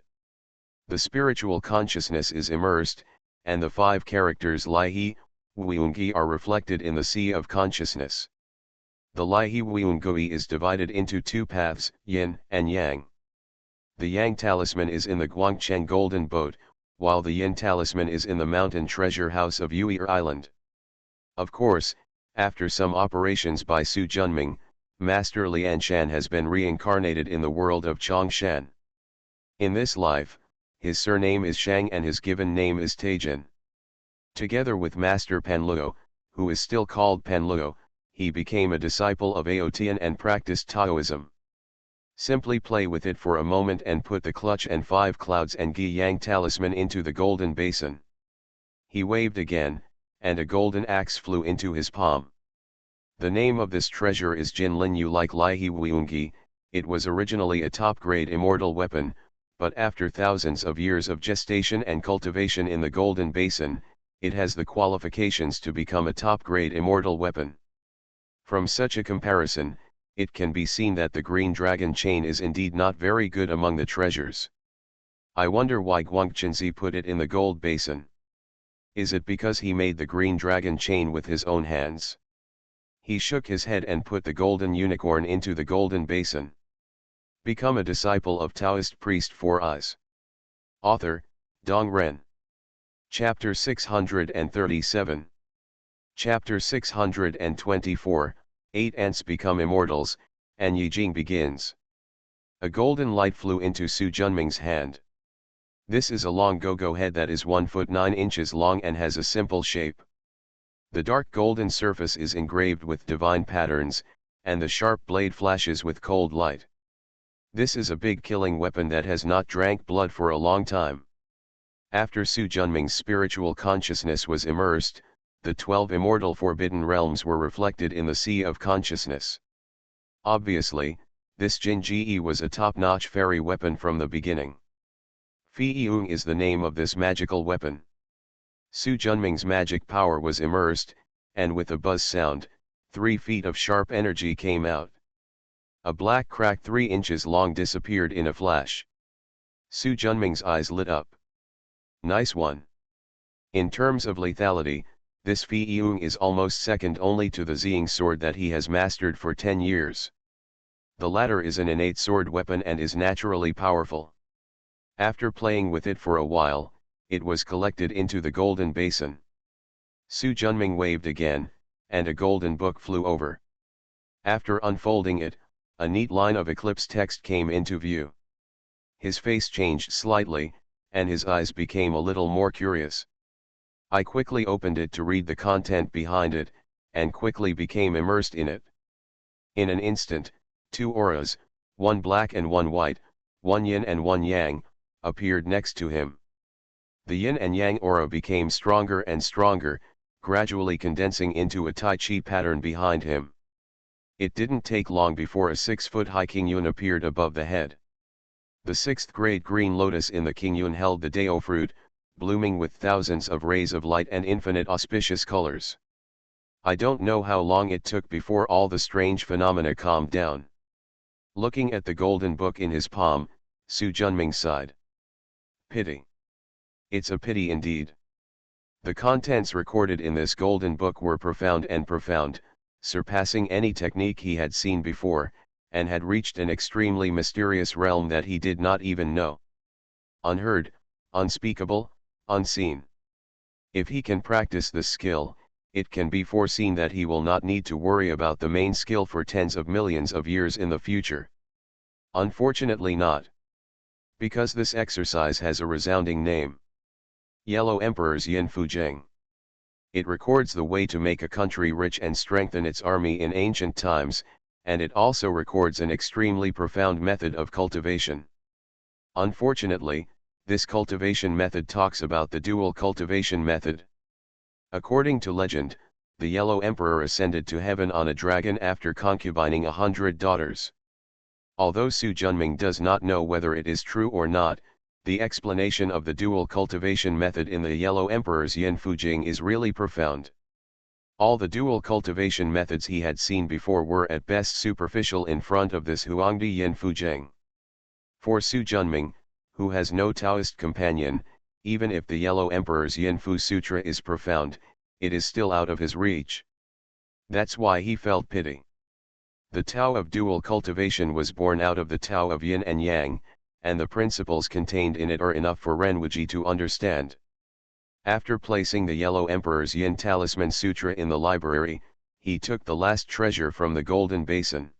The spiritual consciousness is immersed, and the 5 characters Lai He, Wuungi are reflected in the sea of consciousness. The Lai He Wuongui is divided into two paths, yin and yang. The yang talisman is in the Guangcheng Golden Boat, while the yin talisman is in the mountain treasure house of Yu'er Island. Of course, after some operations by Su Junming, Master Lianshan has been reincarnated in the world of Chongshan. In this life, his surname is Shang and his given name is Taijin. Together with Master Panluo, who is still called Panluo, he became a disciple of Aotian and practiced Taoism. Simply play with it for a moment and put the clutch and 5 clouds and Gi Yang talisman into the golden basin. He waved again, and a golden axe flew into his palm. The name of this treasure is Jin Lin Yu like Lai He Wuongui. It was originally a top-grade immortal weapon, but after thousands of years of gestation and cultivation in the golden basin, it has the qualifications to become a top-grade immortal weapon. From such a comparison, it can be seen that the green dragon chain is indeed not very good among the treasures. I wonder why Guangchenzi put it in the gold basin. Is it because he made the green dragon chain with his own hands? He shook his head and put the golden unicorn into the golden basin. Become a disciple of Taoist priest 4 Eyes. Author, Dong Ren. Chapter 637. Chapter 624, 8 Ants become immortals, and Yijing begins. A golden light flew into Su Junming's hand. This is a long go-go head that is 1 foot 9 inches long and has a simple shape. The dark golden surface is engraved with divine patterns, and the sharp blade flashes with cold light. This is a big killing weapon that has not drank blood for a long time. After Su Junming's spiritual consciousness was immersed, the 12 immortal forbidden realms were reflected in the sea of consciousness. Obviously, this Jin Ji was a top-notch fairy weapon from the beginning. Fi Yung is the name of this magical weapon. Su Junming's magic power was immersed, and with a buzz sound, 3 feet of sharp energy came out. A black crack 3 inches long disappeared in a flash. Su Junming's eyes lit up. Nice one. In terms of lethality, this Fi Yung is almost second only to the Ziying sword that he has mastered for 10 years. The latter is an innate sword weapon and is naturally powerful. After playing with it for a while, it was collected into the golden basin. Su Junming waved again, and a golden book flew over. After unfolding it, a neat line of eclipse text came into view. His face changed slightly, and his eyes became a little more curious. I quickly opened it to read the content behind it, and quickly became immersed in it. In an instant, 2 auras, one black and one white, one yin and one yang, appeared next to him. The yin and yang aura became stronger and stronger, gradually condensing into a Tai Chi pattern behind him. It didn't take long before a 6-foot-high Qingyun appeared above the head. The 6th-grade green lotus in the Qingyun held the Dao fruit, blooming with thousands of rays of light and infinite auspicious colors. I don't know how long it took before all the strange phenomena calmed down. Looking at the golden book in his palm, Su Junming sighed. Pity. It's a pity indeed. The contents recorded in this golden book were profound and profound, surpassing any technique he had seen before, and had reached an extremely mysterious realm that he did not even know. Unheard, unspeakable, unseen. If he can practice this skill, it can be foreseen that he will not need to worry about the main skill for tens of millions of years in the future. Unfortunately not. Because this exercise has a resounding name. Yellow Emperor's Yin Fuzheng. It records the way to make a country rich and strengthen its army in ancient times, and it also records an extremely profound method of cultivation. Unfortunately, this cultivation method talks about the dual cultivation method. According to legend, the Yellow Emperor ascended to heaven on a dragon after concubining 100 daughters. Although Su Junming does not know whether it is true or not, the explanation of the dual cultivation method in the Yellow Emperor's Yin Fuzheng is really profound. All the dual cultivation methods he had seen before were at best superficial in front of this Huangdi Yin Fuzheng. For Su Junming, who has no Taoist companion, even if the Yellow Emperor's Yin Fu Sutra is profound, it is still out of his reach. That's why he felt pity. The Tao of dual cultivation was born out of the Tao of yin and yang, and the principles contained in it are enough for Renwuji to understand. After placing the Yellow Emperor's Yin Talisman Sutra in the library, he took the last treasure from the golden basin.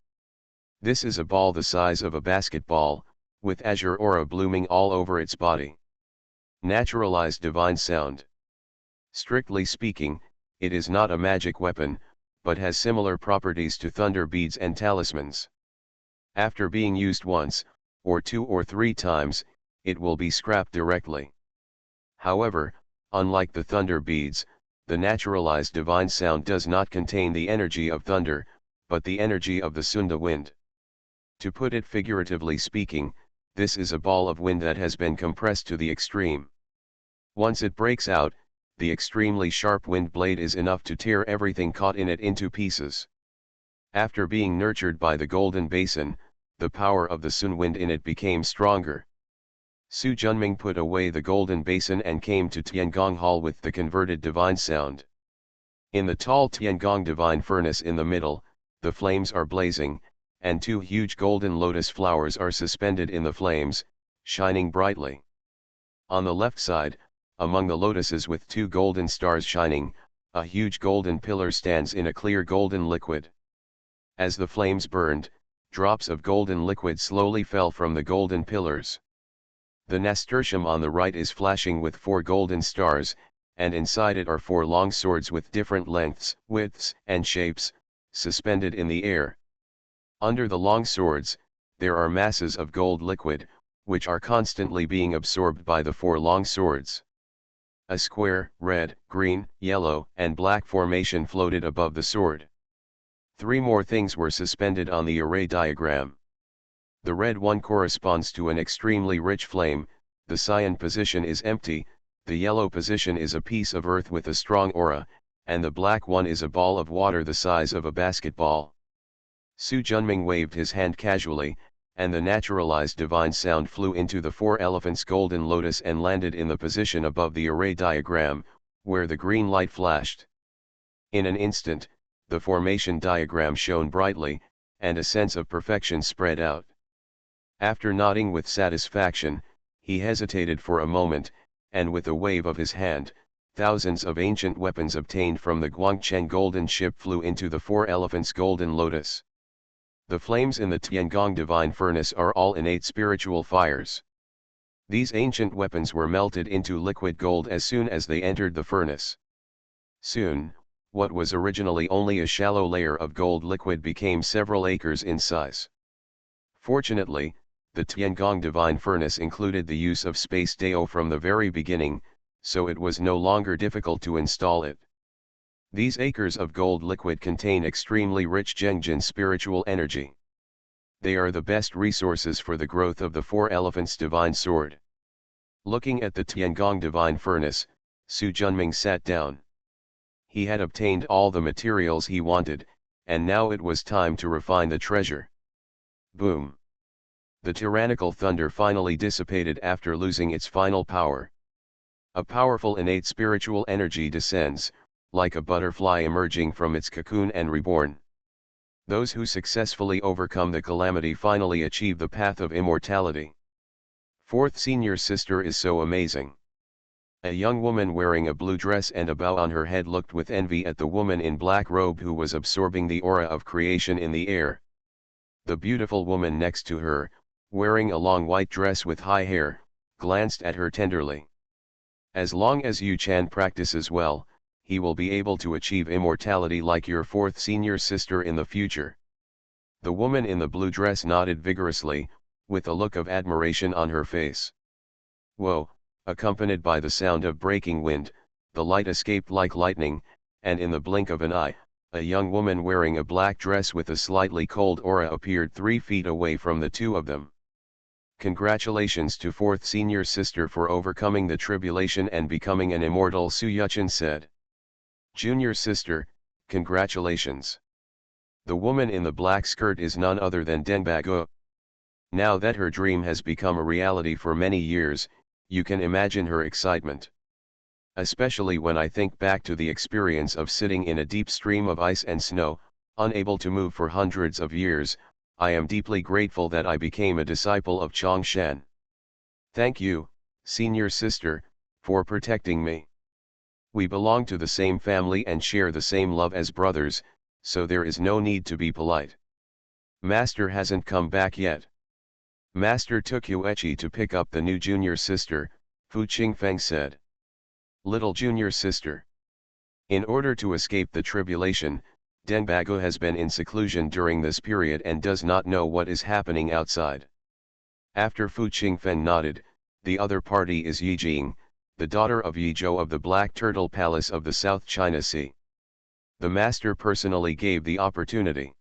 This is a ball the size of a basketball, with azure aura blooming all over its body. Naturalized divine sound. Strictly speaking, it is not a magic weapon, but has similar properties to thunder beads and talismans. After being used once, or 2 or 3 times, it will be scrapped directly. However, unlike the thunder beads, the naturalized divine sound does not contain the energy of thunder, but the energy of the Sunda wind. To put it figuratively speaking, this is a ball of wind that has been compressed to the extreme. Once it breaks out, the extremely sharp wind blade is enough to tear everything caught in it into pieces. After being nurtured by the golden basin, the power of the Sun wind in it became stronger. Su Junming put away the golden basin and came to Tiangong Hall with the converted divine sound. In the tall Tiangong divine furnace in the middle, the flames are blazing, and 2 huge golden lotus flowers are suspended in the flames, shining brightly. On the left side, among the lotuses with 2 golden stars shining, a huge golden pillar stands in a clear golden liquid. As the flames burned, drops of golden liquid slowly fell from the golden pillars. The nasturtium on the right is flashing with 4 golden stars, and inside it are 4 long swords with different lengths, widths, and shapes, suspended in the air. Under the long swords, there are masses of gold liquid, which are constantly being absorbed by the 4 long swords. A square, red, green, yellow, and black formation floated above the sword. 3 more things were suspended on the array diagram. The red one corresponds to an extremely rich flame, the cyan position is empty, the yellow position is a piece of earth with a strong aura, and the black one is a ball of water the size of a basketball. Su Junming waved his hand casually, and the naturalized divine sound flew into the 4 elephants' golden lotus and landed in the position above the array diagram, where the green light flashed. In an instant, the formation diagram shone brightly, and a sense of perfection spread out. After nodding with satisfaction, he hesitated for a moment, and with a wave of his hand, thousands of ancient weapons obtained from the Guangcheng golden ship flew into the 4 elephants' golden lotus. The flames in the Tiangong divine furnace are all innate spiritual fires. These ancient weapons were melted into liquid gold as soon as they entered the furnace. Soon, what was originally only a shallow layer of gold liquid became several acres in size. Fortunately, the Tiangong divine furnace included the use of space Dao from the very beginning, so it was no longer difficult to install it. These acres of gold liquid contain extremely rich Zhengjin spiritual energy. They are the best resources for the growth of the 4 elephants' divine sword. Looking at the Tiangong divine furnace, Su Junming sat down. He had obtained all the materials he wanted, and now it was time to refine the treasure. Boom! The tyrannical thunder finally dissipated after losing its final power. A powerful innate spiritual energy descends, like a butterfly emerging from its cocoon and reborn. Those who successfully overcome the calamity finally achieve the path of immortality. 4th senior sister is so amazing. A young woman wearing a blue dress and a bow on her head looked with envy at the woman in black robe who was absorbing the aura of creation in the air. The beautiful woman next to her, wearing a long white dress with high hair, glanced at her tenderly. As long as Yu Chan practices well, he will be able to achieve immortality like your 4th senior sister in the future. The woman in the blue dress nodded vigorously, with a look of admiration on her face. Whoa! Accompanied by the sound of breaking wind, the light escaped like lightning, and in the blink of an eye, a young woman wearing a black dress with a slightly cold aura appeared 3 feet away from the 2 of them. Congratulations to 4th senior sister for overcoming the tribulation and becoming an immortal, Su Yuchen said. Junior sister, congratulations. The woman in the black skirt is none other than Deng Baguo. Now that her dream has become a reality for many years, you can imagine her excitement. Especially when I think back to the experience of sitting in a deep stream of ice and snow, Unable to move for hundreds of years, I am deeply grateful that I became a disciple of Chongshan. Thank you, senior sister, for protecting me. We belong to the same family and share the same love as brothers, so there is no need to be polite. Master hasn't come back yet. Master took Yuechi to pick up the new junior sister, Fu Qingfeng said. Little junior sister. In order to escape the tribulation, Denbago has been in seclusion during this period and does not know what is happening outside. After Fu Qingfeng nodded, the other party is Yi Jing, the daughter of Yi Zhou of the Black Turtle Palace of the South China Sea. The master personally gave the opportunity.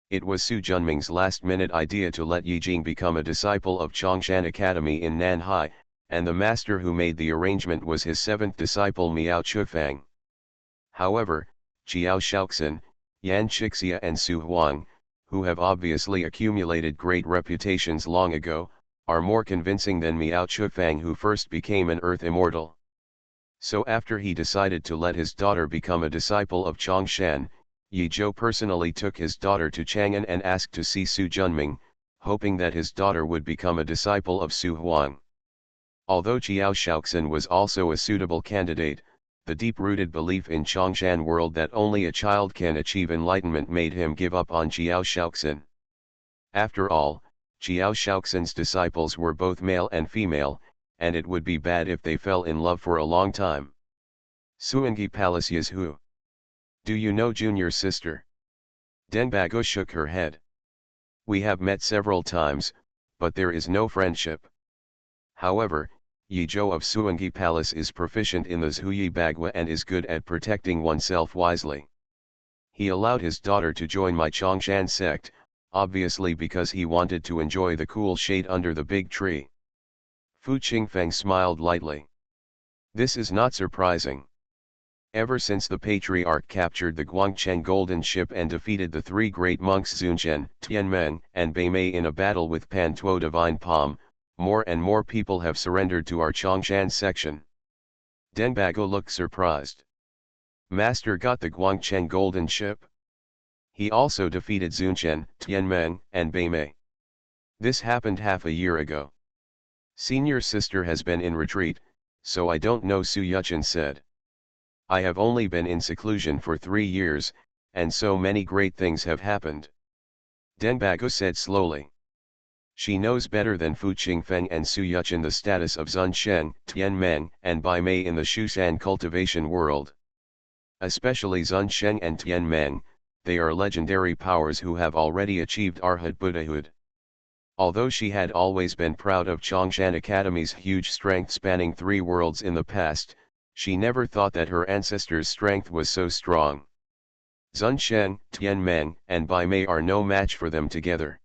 It was Su Junming's last-minute idea to let Yi Jing become a disciple of Chongshan Academy in Nanhai, and the master who made the arrangement was his seventh disciple Miao Chufang. However, Qiao Shaoxin, Yan Chixia and Su Huang, who have obviously accumulated great reputations long ago, are more convincing than Miao Chufang, who first became an Earth Immortal. So after he decided to let his daughter become a disciple of Chongshan, Yi Zhou personally took his daughter to Chang'an and asked to see Su Junming, hoping that his daughter would become a disciple of Su Huang. Although Qiao Shaoxin was also a suitable candidate, the deep-rooted belief in Chongshan world that only a child can achieve enlightenment made him give up on Qiao Shaoxin. After all, Qiao Shaoxin's disciples were both male and female, and it would be bad if they fell in love for a long time. Suangi Palace Who? Do you know junior sister? Denbago shook her head. We have met several times, but there is no friendship. However, Yi Zhou of Suangi Palace is proficient in the Zhuyi Bagua and is good at protecting oneself wisely. He allowed his daughter to join my Chongshan sect, obviously because he wanted to enjoy the cool shade under the big tree. Fu Qingfeng smiled lightly. This is not surprising. Ever since the patriarch captured the Guangcheng golden ship and defeated the three great monks Zunchen, Tianmeng, and Beimei in a battle with Pan Tuo Divine Palm, more and more people have surrendered to our Chongshan section. Denbago looked surprised. Master got the Guangcheng golden ship? He also defeated Zunchen, Tianmeng, and Beimei. This happened half a year ago. Senior sister has been in retreat, so I don't know, Su Yuchen said. I have only been in seclusion for 3 years, and so many great things have happened. Denbago said slowly. She knows better than Fu Qingfeng and Su Yuchen the status of Zunchen, Tianmeng, and Beimei in the Shushan cultivation world. Especially Zunchen and Tianmeng, they are legendary powers who have already achieved Arhat Buddhahood. Although she had always been proud of Chongshan Academy's huge strength spanning 3 worlds in the past, she never thought that her ancestors' strength was so strong. Zunchen, Tianmeng, and Beimei are no match for them together.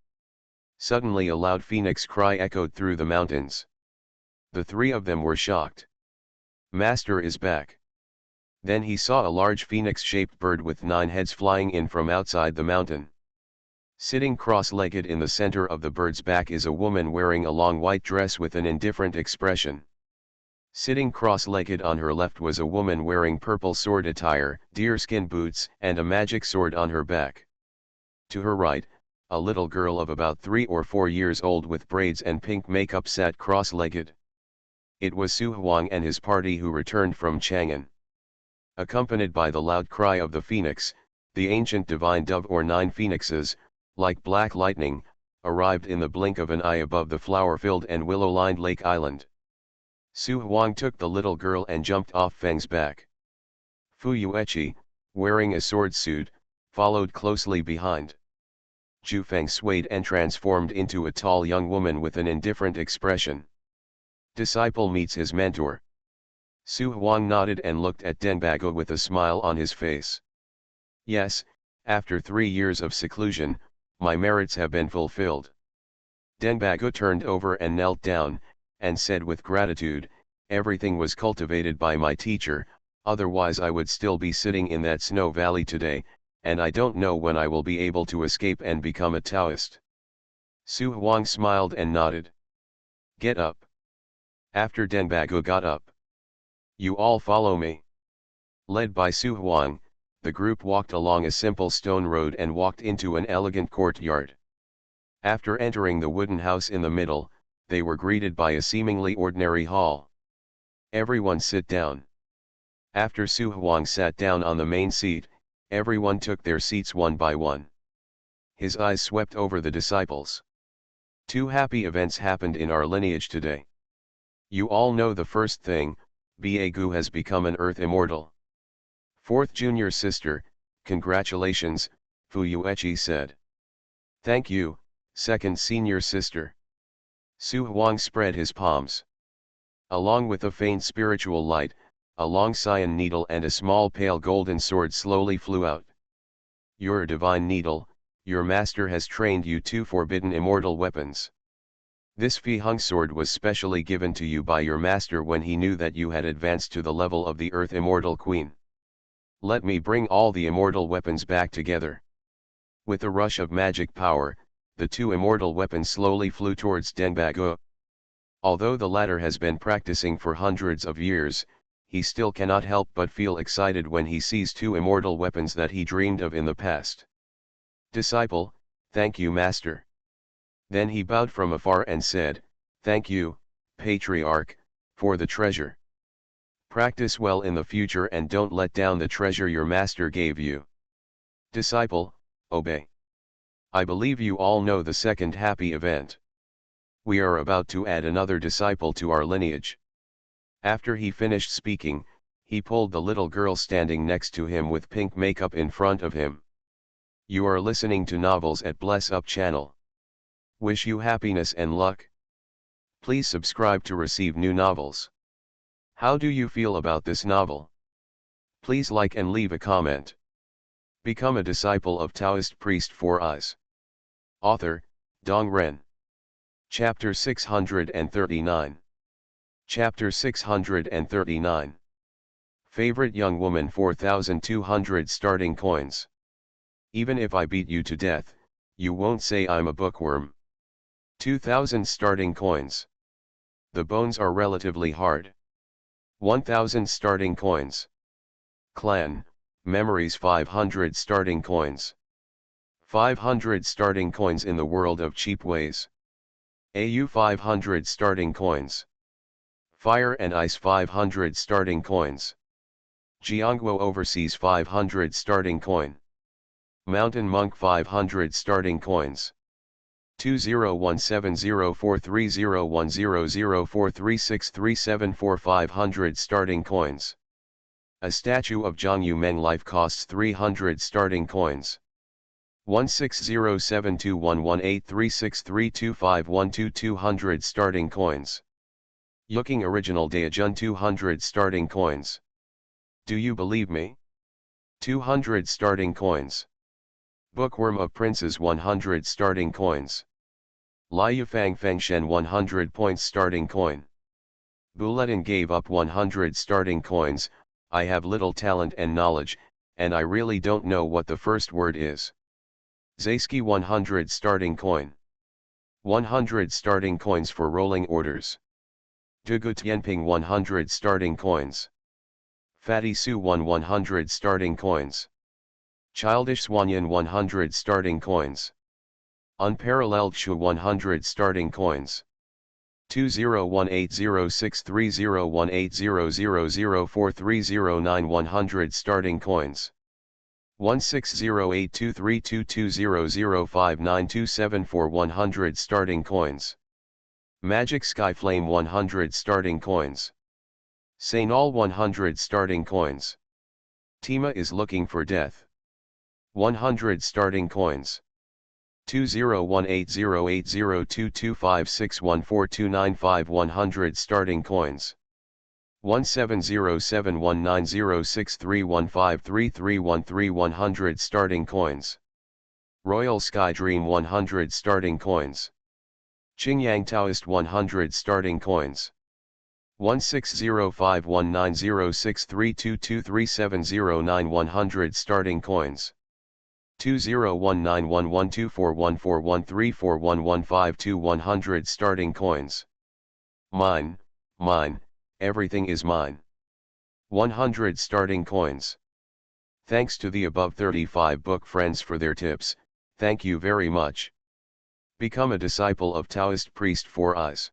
Suddenly a loud phoenix cry echoed through the mountains. The 3 of them were shocked. Master is back. Then he saw a large phoenix-shaped bird with 9 heads flying in from outside the mountain. Sitting cross-legged in the center of the bird's back is a woman wearing a long white dress with an indifferent expression. Sitting cross-legged on her left was a woman wearing purple sword attire, deerskin boots, and a magic sword on her back. To her right, a little girl of about 3 or 4 years old with braids and pink makeup sat cross-legged. It was Su Huang and his party who returned from Chang'an. Accompanied by the loud cry of the phoenix, the ancient divine dove or 9 phoenixes, like black lightning, arrived in the blink of an eye above the flower-filled and willow-lined Lake Island. Su Huang took the little girl and jumped off Feng's back. Fu Yuechi, wearing a sword suit, followed closely behind. Zhu Feng swayed and transformed into a tall young woman with an indifferent expression. Disciple meets his mentor. Su Huang nodded and looked at Denbago with a smile on his face. Yes, after 3 years of seclusion, my merits have been fulfilled. Denbago turned over and knelt down, and said with gratitude, everything was cultivated by my teacher, otherwise I would still be sitting in that snow valley today, and I don't know when I will be able to escape and become a Taoist. Su Huang smiled and nodded. Get up. After Denbago got up. You all follow me. Led by Su Huang, the group walked along a simple stone road and walked into an elegant courtyard. After entering the wooden house in the middle, they were greeted by a seemingly ordinary hall. Everyone sit down. After Su Huang sat down on the main seat, everyone took their seats one by one. His eyes swept over the disciples. Two happy events happened in our lineage today. You all know the first thing, Ba Gu has become an earth immortal. Fourth junior sister, congratulations, Fu Yuechi said. Thank you, second senior sister. Su Huang spread his palms. Along with a faint spiritual light, a long cyan needle and a small pale golden sword slowly flew out. Your divine needle, your master has trained you two forbidden immortal weapons. This Fi Hung sword was specially given to you by your master when he knew that you had advanced to the level of the Earth Immortal Queen. Let me bring all the immortal weapons back together. With a rush of magic power, the two immortal weapons slowly flew towards Dengbago. Although the latter has been practicing for hundreds of years, he still cannot help but feel excited when he sees two immortal weapons that he dreamed of in the past. Disciple, thank you master. Then he bowed from afar and said, thank you, patriarch, for the treasure. Practice well in the future and don't let down the treasure your master gave you. Disciple, obey. I believe you all know the second happy event. We are about to add another disciple to our lineage. After he finished speaking, he pulled the little girl standing next to him with pink makeup in front of him. You are listening to Novels at Bless Up channel. Wish you happiness and luck. Please subscribe to receive new novels. How do you feel about this novel? Please like and leave a comment. Become a disciple of Taoist priest 4 Eyes. Author, Dong Ren. Chapter 639. Chapter 639. Favorite young woman 4,200 starting coins. Even if I beat you to death, you won't say I'm a bookworm. 2,000 starting coins. The bones are relatively hard. 1,000 starting coins. Clan, memories 500 starting coins. 500 starting coins in the world of cheap ways. AU 500 starting coins. Fire and Ice 500 starting coins. Jiangguo Overseas 500 starting coin. Mountain Monk 500 starting coins. 2017043010043637 500 starting coins. A statue of Zhang Yumeng life costs 300 starting coins. 1607211836325122 200 starting coins. Yuking Original Daejun 200 starting coins. Do you believe me? 200 starting coins. Bookworm of Princes 100 starting coins. Liu Fang Fengshen 100 points starting coin. Bulletin gave up 100 starting coins. I have little talent and knowledge, and I really don't know what the first word is. Zaisky 100 starting coin. 100 starting coins for rolling orders. Dugu Tianping 100 starting coins. Fatty Su 100 starting coins. Childish Swanyan 100 starting coins. Unparalleled Shu 100 starting coins. 201806301800043009 100 starting coins. 16082322005927 100 starting coins. Magic Skyflame 100 starting coins. Sainal 100 starting coins. Tima is looking for death. 100 starting coins. 2018080225614295 100 starting coins. 1707190631533113 100 starting coins. Royal Sky Dream 100 starting coins. Qingyang Taoist 100 starting coins. 16051906322370 100 starting coins. 2019112414134115 100 starting coins. Mine, mine, everything is mine. 100 starting coins. Thanks to the above 35 book friends for their tips, thank you very much. Become a disciple of Taoist priest 4 eyes.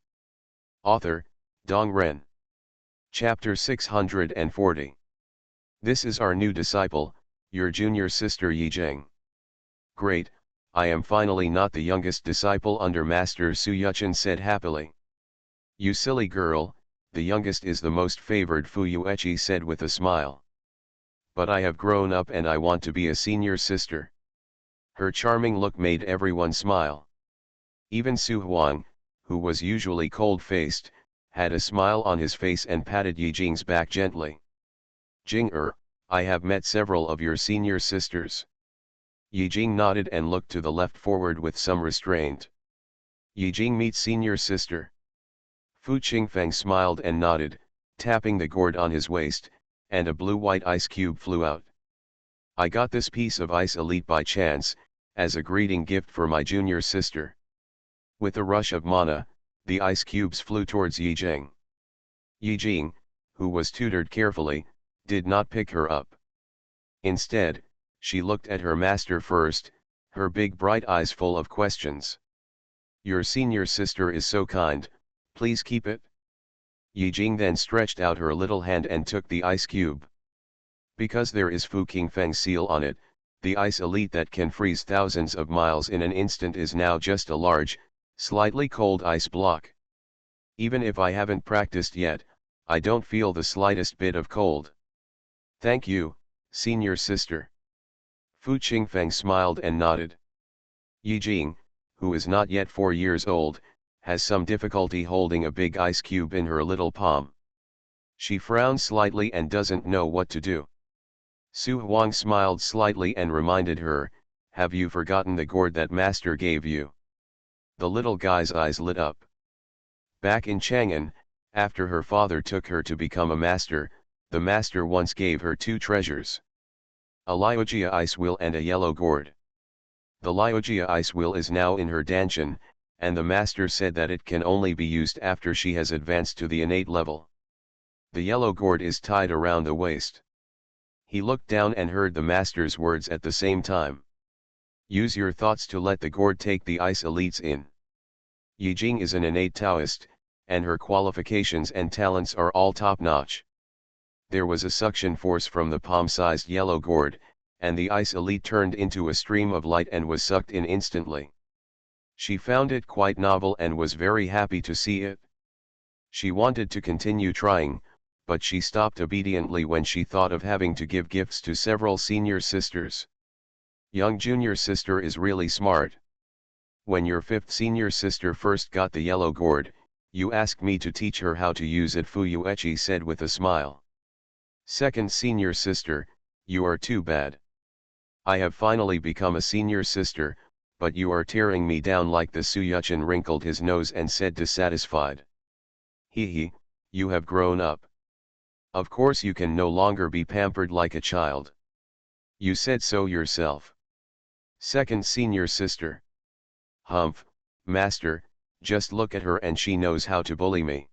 Author, Dong Ren. Chapter 640. This is our new disciple, your junior sister Yijing. Great, I am finally not the youngest disciple under Master Su Yuchen said happily. You silly girl, the youngest is the most favored, Fu Yuechi said with a smile. But I have grown up and I want to be a senior sister. Her charming look made everyone smile. Even Su Huang, who was usually cold-faced, had a smile on his face and patted Yijing's back gently. Jing I have met several of your senior sisters. Yijing nodded and looked to the left forward with some restraint. Yijing meets senior sister. Fu Qingfeng smiled and nodded, tapping the gourd on his waist, and a blue-white ice cube flew out. I got this piece of ice elite by chance, as a greeting gift for my junior sister. With a rush of mana, the ice cubes flew towards Yijing. Yijing, who was tutored carefully, did not pick her up. Instead, she looked at her master first, her big bright eyes full of questions. Your senior sister is so kind, please keep it. Yijing then stretched out her little hand and took the ice cube. Because there is Fu Qingfeng's seal on it, the ice elite that can freeze thousands of miles in an instant is now just a large, slightly cold ice block. Even if I haven't practiced yet, I don't feel the slightest bit of cold. Thank you, senior sister. Fu Qingfeng smiled and nodded. Yijing, who is not yet 4 years old, has some difficulty holding a big ice cube in her little palm. She frowns slightly and doesn't know what to do. Su Huang smiled slightly and reminded her, have you forgotten the gourd that master gave you? The little guy's eyes lit up. Back in Chang'an, after her father took her to become a master, the master once gave her 2 treasures. A Liujia ice wheel and a yellow gourd. The Liujia ice wheel is now in her danshan, and the master said that it can only be used after she has advanced to the innate level. The yellow gourd is tied around the waist. He looked down and heard the master's words at the same time. Use your thoughts to let the gourd take the ice elites in. Yijing is an innate Taoist, and her qualifications and talents are all top-notch. There was a suction force from the palm-sized yellow gourd, and the ice elite turned into a stream of light and was sucked in instantly. She found it quite novel and was very happy to see it. She wanted to continue trying, but she stopped obediently when she thought of having to give gifts to several senior sisters. Young junior sister is really smart. When your 5th senior sister first got the yellow gourd, you asked me to teach her how to use it, Fu Yuechi said with a smile. 2nd senior sister, you are too bad. I have finally become a senior sister, but you are tearing me down like the. Su Yuchen wrinkled his nose and said dissatisfied. Hee, you have grown up. Of course you can no longer be pampered like a child. You said so yourself. 2nd senior sister. Humph, master, just look at her and she knows how to bully me.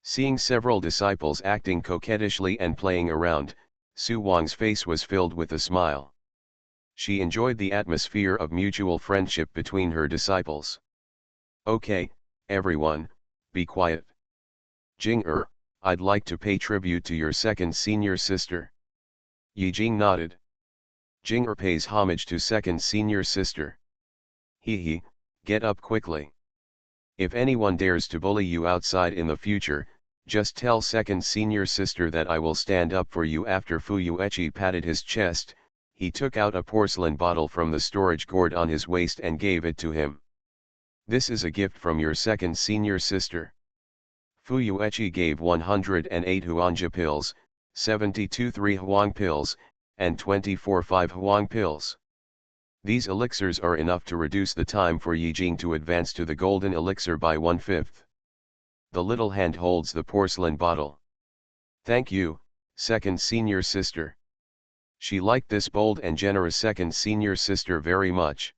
Seeing several disciples acting coquettishly and playing around, Su Wang's face was filled with a smile. She enjoyed the atmosphere of mutual friendship between her disciples. Okay, everyone, be quiet. Jing I'd like to pay tribute to your 2nd senior sister. Yijing nodded. Jing pays homage to 2nd senior sister. Hee, get up quickly. If anyone dares to bully you outside in the future, just tell 2nd senior sister that I will stand up for you. After Fu Yuechi patted his chest, he took out a porcelain bottle from the storage gourd on his waist and gave it to him. This is a gift from your 2nd senior sister. Fu Yuechi gave 108 Huanja pills, 72 3 Huang pills, and 24 5 Huang pills. These elixirs are enough to reduce the time for Yijing to advance to the golden elixir by 1/5. The little hand holds the porcelain bottle. Thank you, 2nd senior sister. She liked this bold and generous 2nd senior sister very much.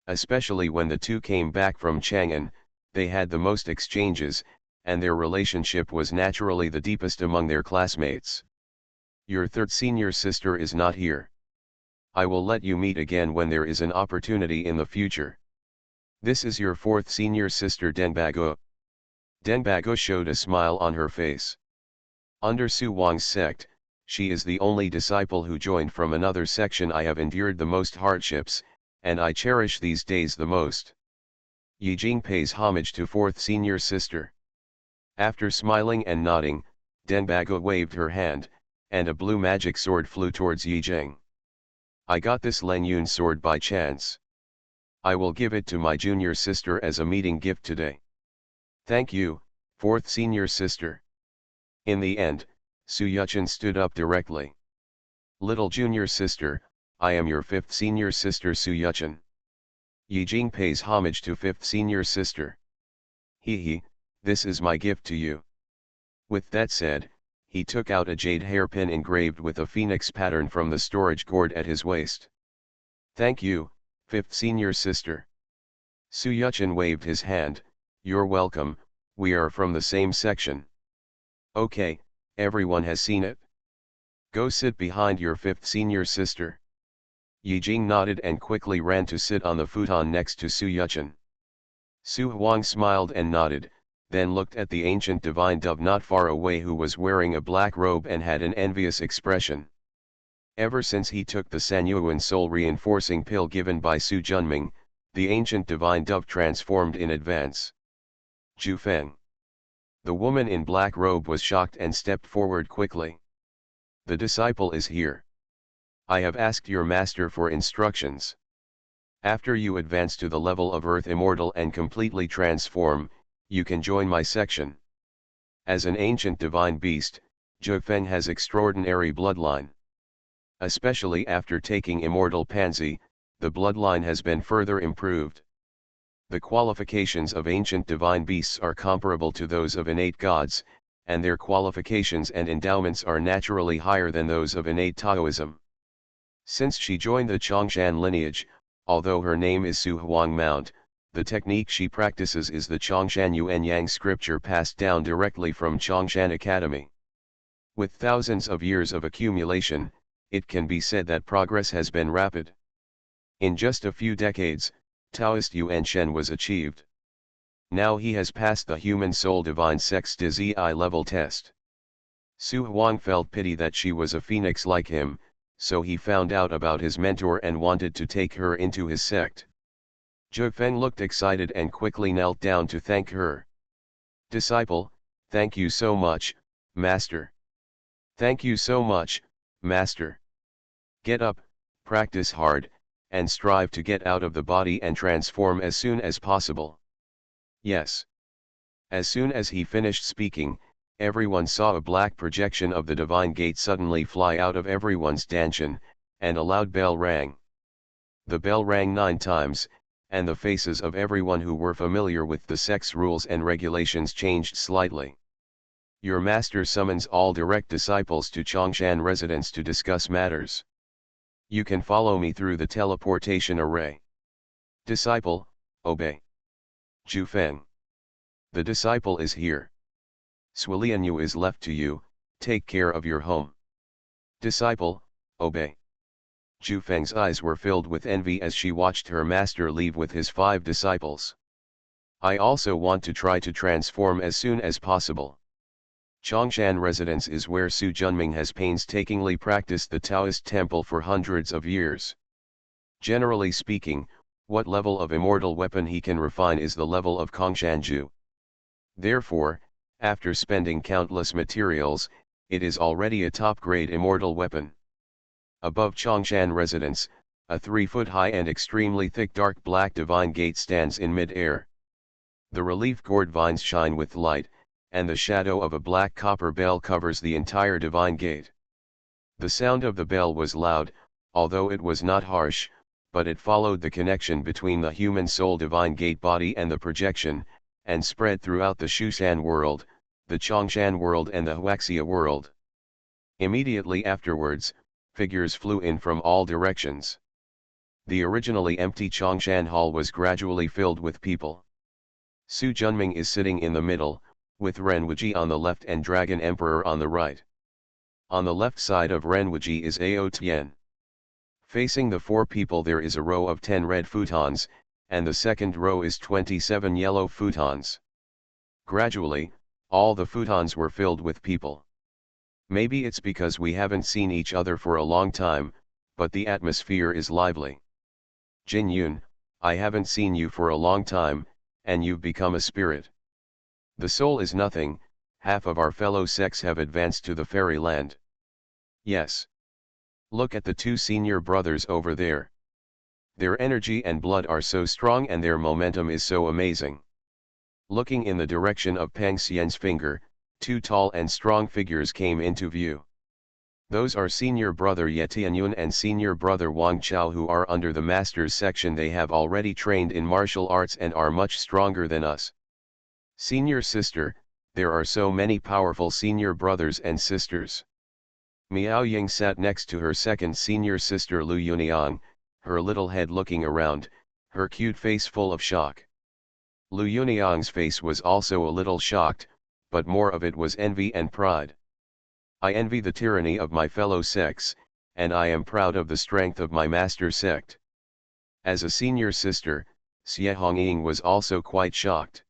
Especially when the two came back from Chang'an, they had the most exchanges, and their relationship was naturally the deepest among their classmates. Your third senior sister is not here. I will let you meet again when there is an opportunity in the future. This is your fourth senior sister Denbago. Denbago showed a smile on her face. Under Su Wang's sect, she is the only disciple who joined from another section. I have endured the most hardships, and I cherish these days the most. Yi Jing pays homage to fourth senior sister. After smiling and nodding, Denbago waved her hand, and a blue magic sword flew towards Yi Jing. I got this Len Yun sword by chance. I will give it to my junior sister as a meeting gift today. Thank you, fourth senior sister. In the end, Su Yuchen stood up directly. Little junior sister, I am your fifth senior sister Su Yuchen. Yi Jing pays homage to fifth senior sister. He, this is my gift to you. With that said, he took out a jade hairpin engraved with a phoenix pattern from the storage gourd at his waist. Thank you, fifth senior sister. Su Yuchen waved his hand. You're welcome, we are from the same section. Okay, everyone has seen it. Go sit behind your fifth senior sister. Yi Jing nodded and quickly ran to sit on the futon next to Su Yuchen. Su Huang smiled and nodded, then looked at the ancient divine dove not far away who was wearing a black robe and had an envious expression. Ever since he took the Sanyuan soul reinforcing pill given by Su Junming, the ancient divine dove transformed in advance. Zhu Feng. The woman in black robe was shocked and stepped forward quickly. The disciple is here. I have asked your master for instructions. After you advance to the level of Earth Immortal and completely transform, you can join my section. As an ancient divine beast, Zhu Feng has extraordinary bloodline. Especially after taking Immortal Pansy, the bloodline has been further improved. The qualifications of ancient divine beasts are comparable to those of innate gods, and their qualifications and endowments are naturally higher than those of innate Taoism. Since she joined the Chongshan lineage, although her name is Su Huang Mount, the technique she practices is the Chongshan Yuan Yang scripture passed down directly from Chongshan Academy. With thousands of years of accumulation, it can be said that progress has been rapid. In just a few decades, Taoist Yuan Shen was achieved. Now he has passed the human soul divine sex Zi level test. Su Huang felt pity that she was a phoenix like him, so he found out about his mentor and wanted to take her into his sect. Zhu Feng looked excited and quickly knelt down to thank her. Disciple, thank you so much, Master. Thank you so much, Master. Get up, practice hard, and strive to get out of the body and transform as soon as possible. Yes. As soon as he finished speaking, everyone saw a black projection of the divine gate suddenly fly out of everyone's danshan, and a loud bell rang. The bell rang 9 times, and the faces of everyone who were familiar with the sect's rules and regulations changed slightly. Your master summons all direct disciples to Chongshan residence to discuss matters. You can follow me through the teleportation array. Disciple, obey. Zhu Feng. The disciple is here. Swilianyu is left to you, take care of your home. Disciple, obey. Zhu Feng's eyes were filled with envy as she watched her master leave with his 5 disciples. I also want to try to transform as soon as possible. Chongshan residence is where Su Junming has painstakingly practiced the Taoist temple for hundreds of years. Generally speaking, what level of immortal weapon he can refine is the level of Kongshanju. Therefore, after spending countless materials, it is already a top-grade immortal weapon. Above Chongshan residence, a 3-foot-high and extremely thick dark black divine gate stands in mid-air. The relief gourd vines shine with light, and the shadow of a black copper bell covers the entire divine gate. The sound of the bell was loud, although it was not harsh, but it followed the connection between the human soul divine gate body and the projection, and spread throughout the Shushan world, the Chongshan world and the Huaxia world. Immediately afterwards, figures flew in from all directions. The originally empty Chongshan hall was gradually filled with people. Su Junming is sitting in the middle, with Ren Wuji on the left and Dragon Emperor on the right. On the left side of Renwuji is Ao Tien. Facing the 4 people there is a row of 10 red futons, and the second row is 27 yellow futons. Gradually, all the futons were filled with people. Maybe it's because we haven't seen each other for a long time, but the atmosphere is lively. Jin Yun, I haven't seen you for a long time, and you've become a spirit. The soul is nothing, half of our fellow sects have advanced to the fairyland. Yes. Look at the 2 senior brothers over there. Their energy and blood are so strong and their momentum is so amazing. Looking in the direction of Pang Xian's finger, 2 tall and strong figures came into view. Those are senior brother Ye Tianyun and senior brother Wang Chao, who are under the master's section. They have already trained in martial arts and are much stronger than us. Senior sister, there are so many powerful senior brothers and sisters. Miao Ying sat next to her second senior sister Lu Yuniang, her little head looking around, her cute face full of shock. Lu Yuniang's face was also a little shocked, but more of it was envy and pride. I envy the tyranny of my fellow sects, and I am proud of the strength of my master sect. As a senior sister, Xie Hongying was also quite shocked.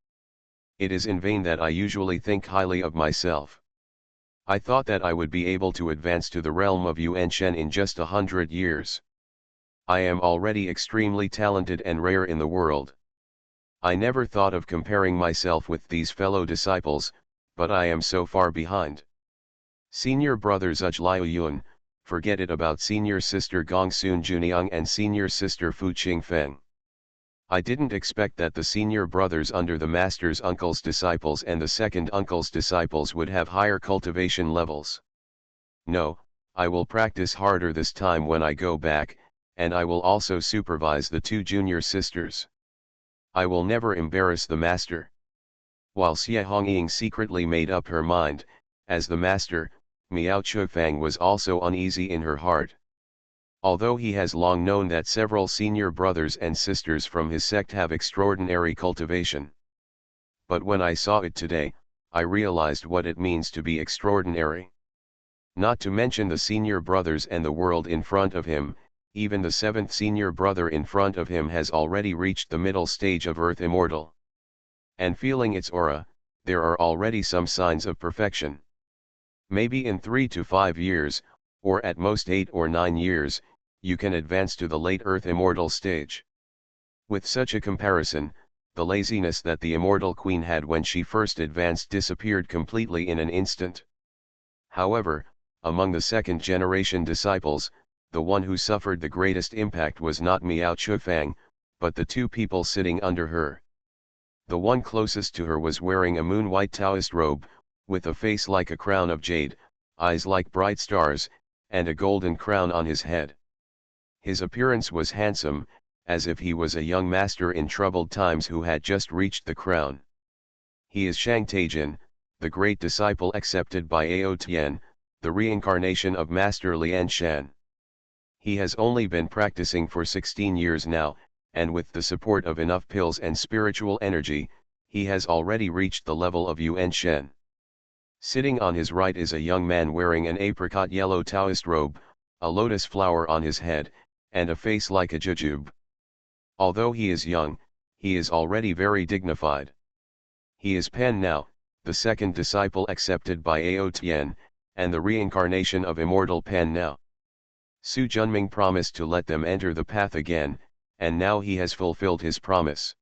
It is in vain that I usually think highly of myself. I thought that I would be able to advance to the realm of Yuan Shen in just 100 years. I am already extremely talented and rare in the world. I never thought of comparing myself with these fellow disciples, but I am so far behind. Senior brother Zhuge Liu Yun, forget it about senior sister Gong Sun Juniang and senior sister Fu Qingfeng. I didn't expect that the senior brothers under the master's uncle's disciples and the second uncle's disciples would have higher cultivation levels. No, I will practice harder this time when I go back, and I will also supervise the 2 junior sisters. I will never embarrass the master. While Xie Hongying secretly made up her mind, as the master, Miao Chufang was also uneasy in her heart. Although he has long known that several senior brothers and sisters from his sect have extraordinary cultivation. But when I saw it today, I realized what it means to be extraordinary. Not to mention the senior brothers and the world in front of him, even the 7th senior brother in front of him has already reached the middle stage of Earth Immortal. And feeling its aura, there are already some signs of perfection. Maybe in 3 to 5 years, or at most 8 or 9 years, you can advance to the late Earth Immortal stage. With such a comparison, the laziness that the Immortal Queen had when she first advanced disappeared completely in an instant. However, among the second generation disciples, the one who suffered the greatest impact was not Miao Chufang, but the 2 people sitting under her. The one closest to her was wearing a moon-white Taoist robe, with a face like a crown of jade, eyes like bright stars, and a golden crown on his head. His appearance was handsome, as if he was a young master in troubled times who had just reached the crown. He is Shang Taijin, the great disciple accepted by Ao Tien, the reincarnation of Master Lian Shan. He has only been practicing for 16 years now, and with the support of enough pills and spiritual energy, he has already reached the level of Yuan Shen. Sitting on his right is a young man wearing an apricot yellow Taoist robe, a lotus flower on his head, and a face like a jujube. Although he is young, he is already very dignified. He is Pan now, the second disciple accepted by Ao Tien, and the reincarnation of immortal Pan now. Su Junming promised to let them enter the path again, and now he has fulfilled his promise.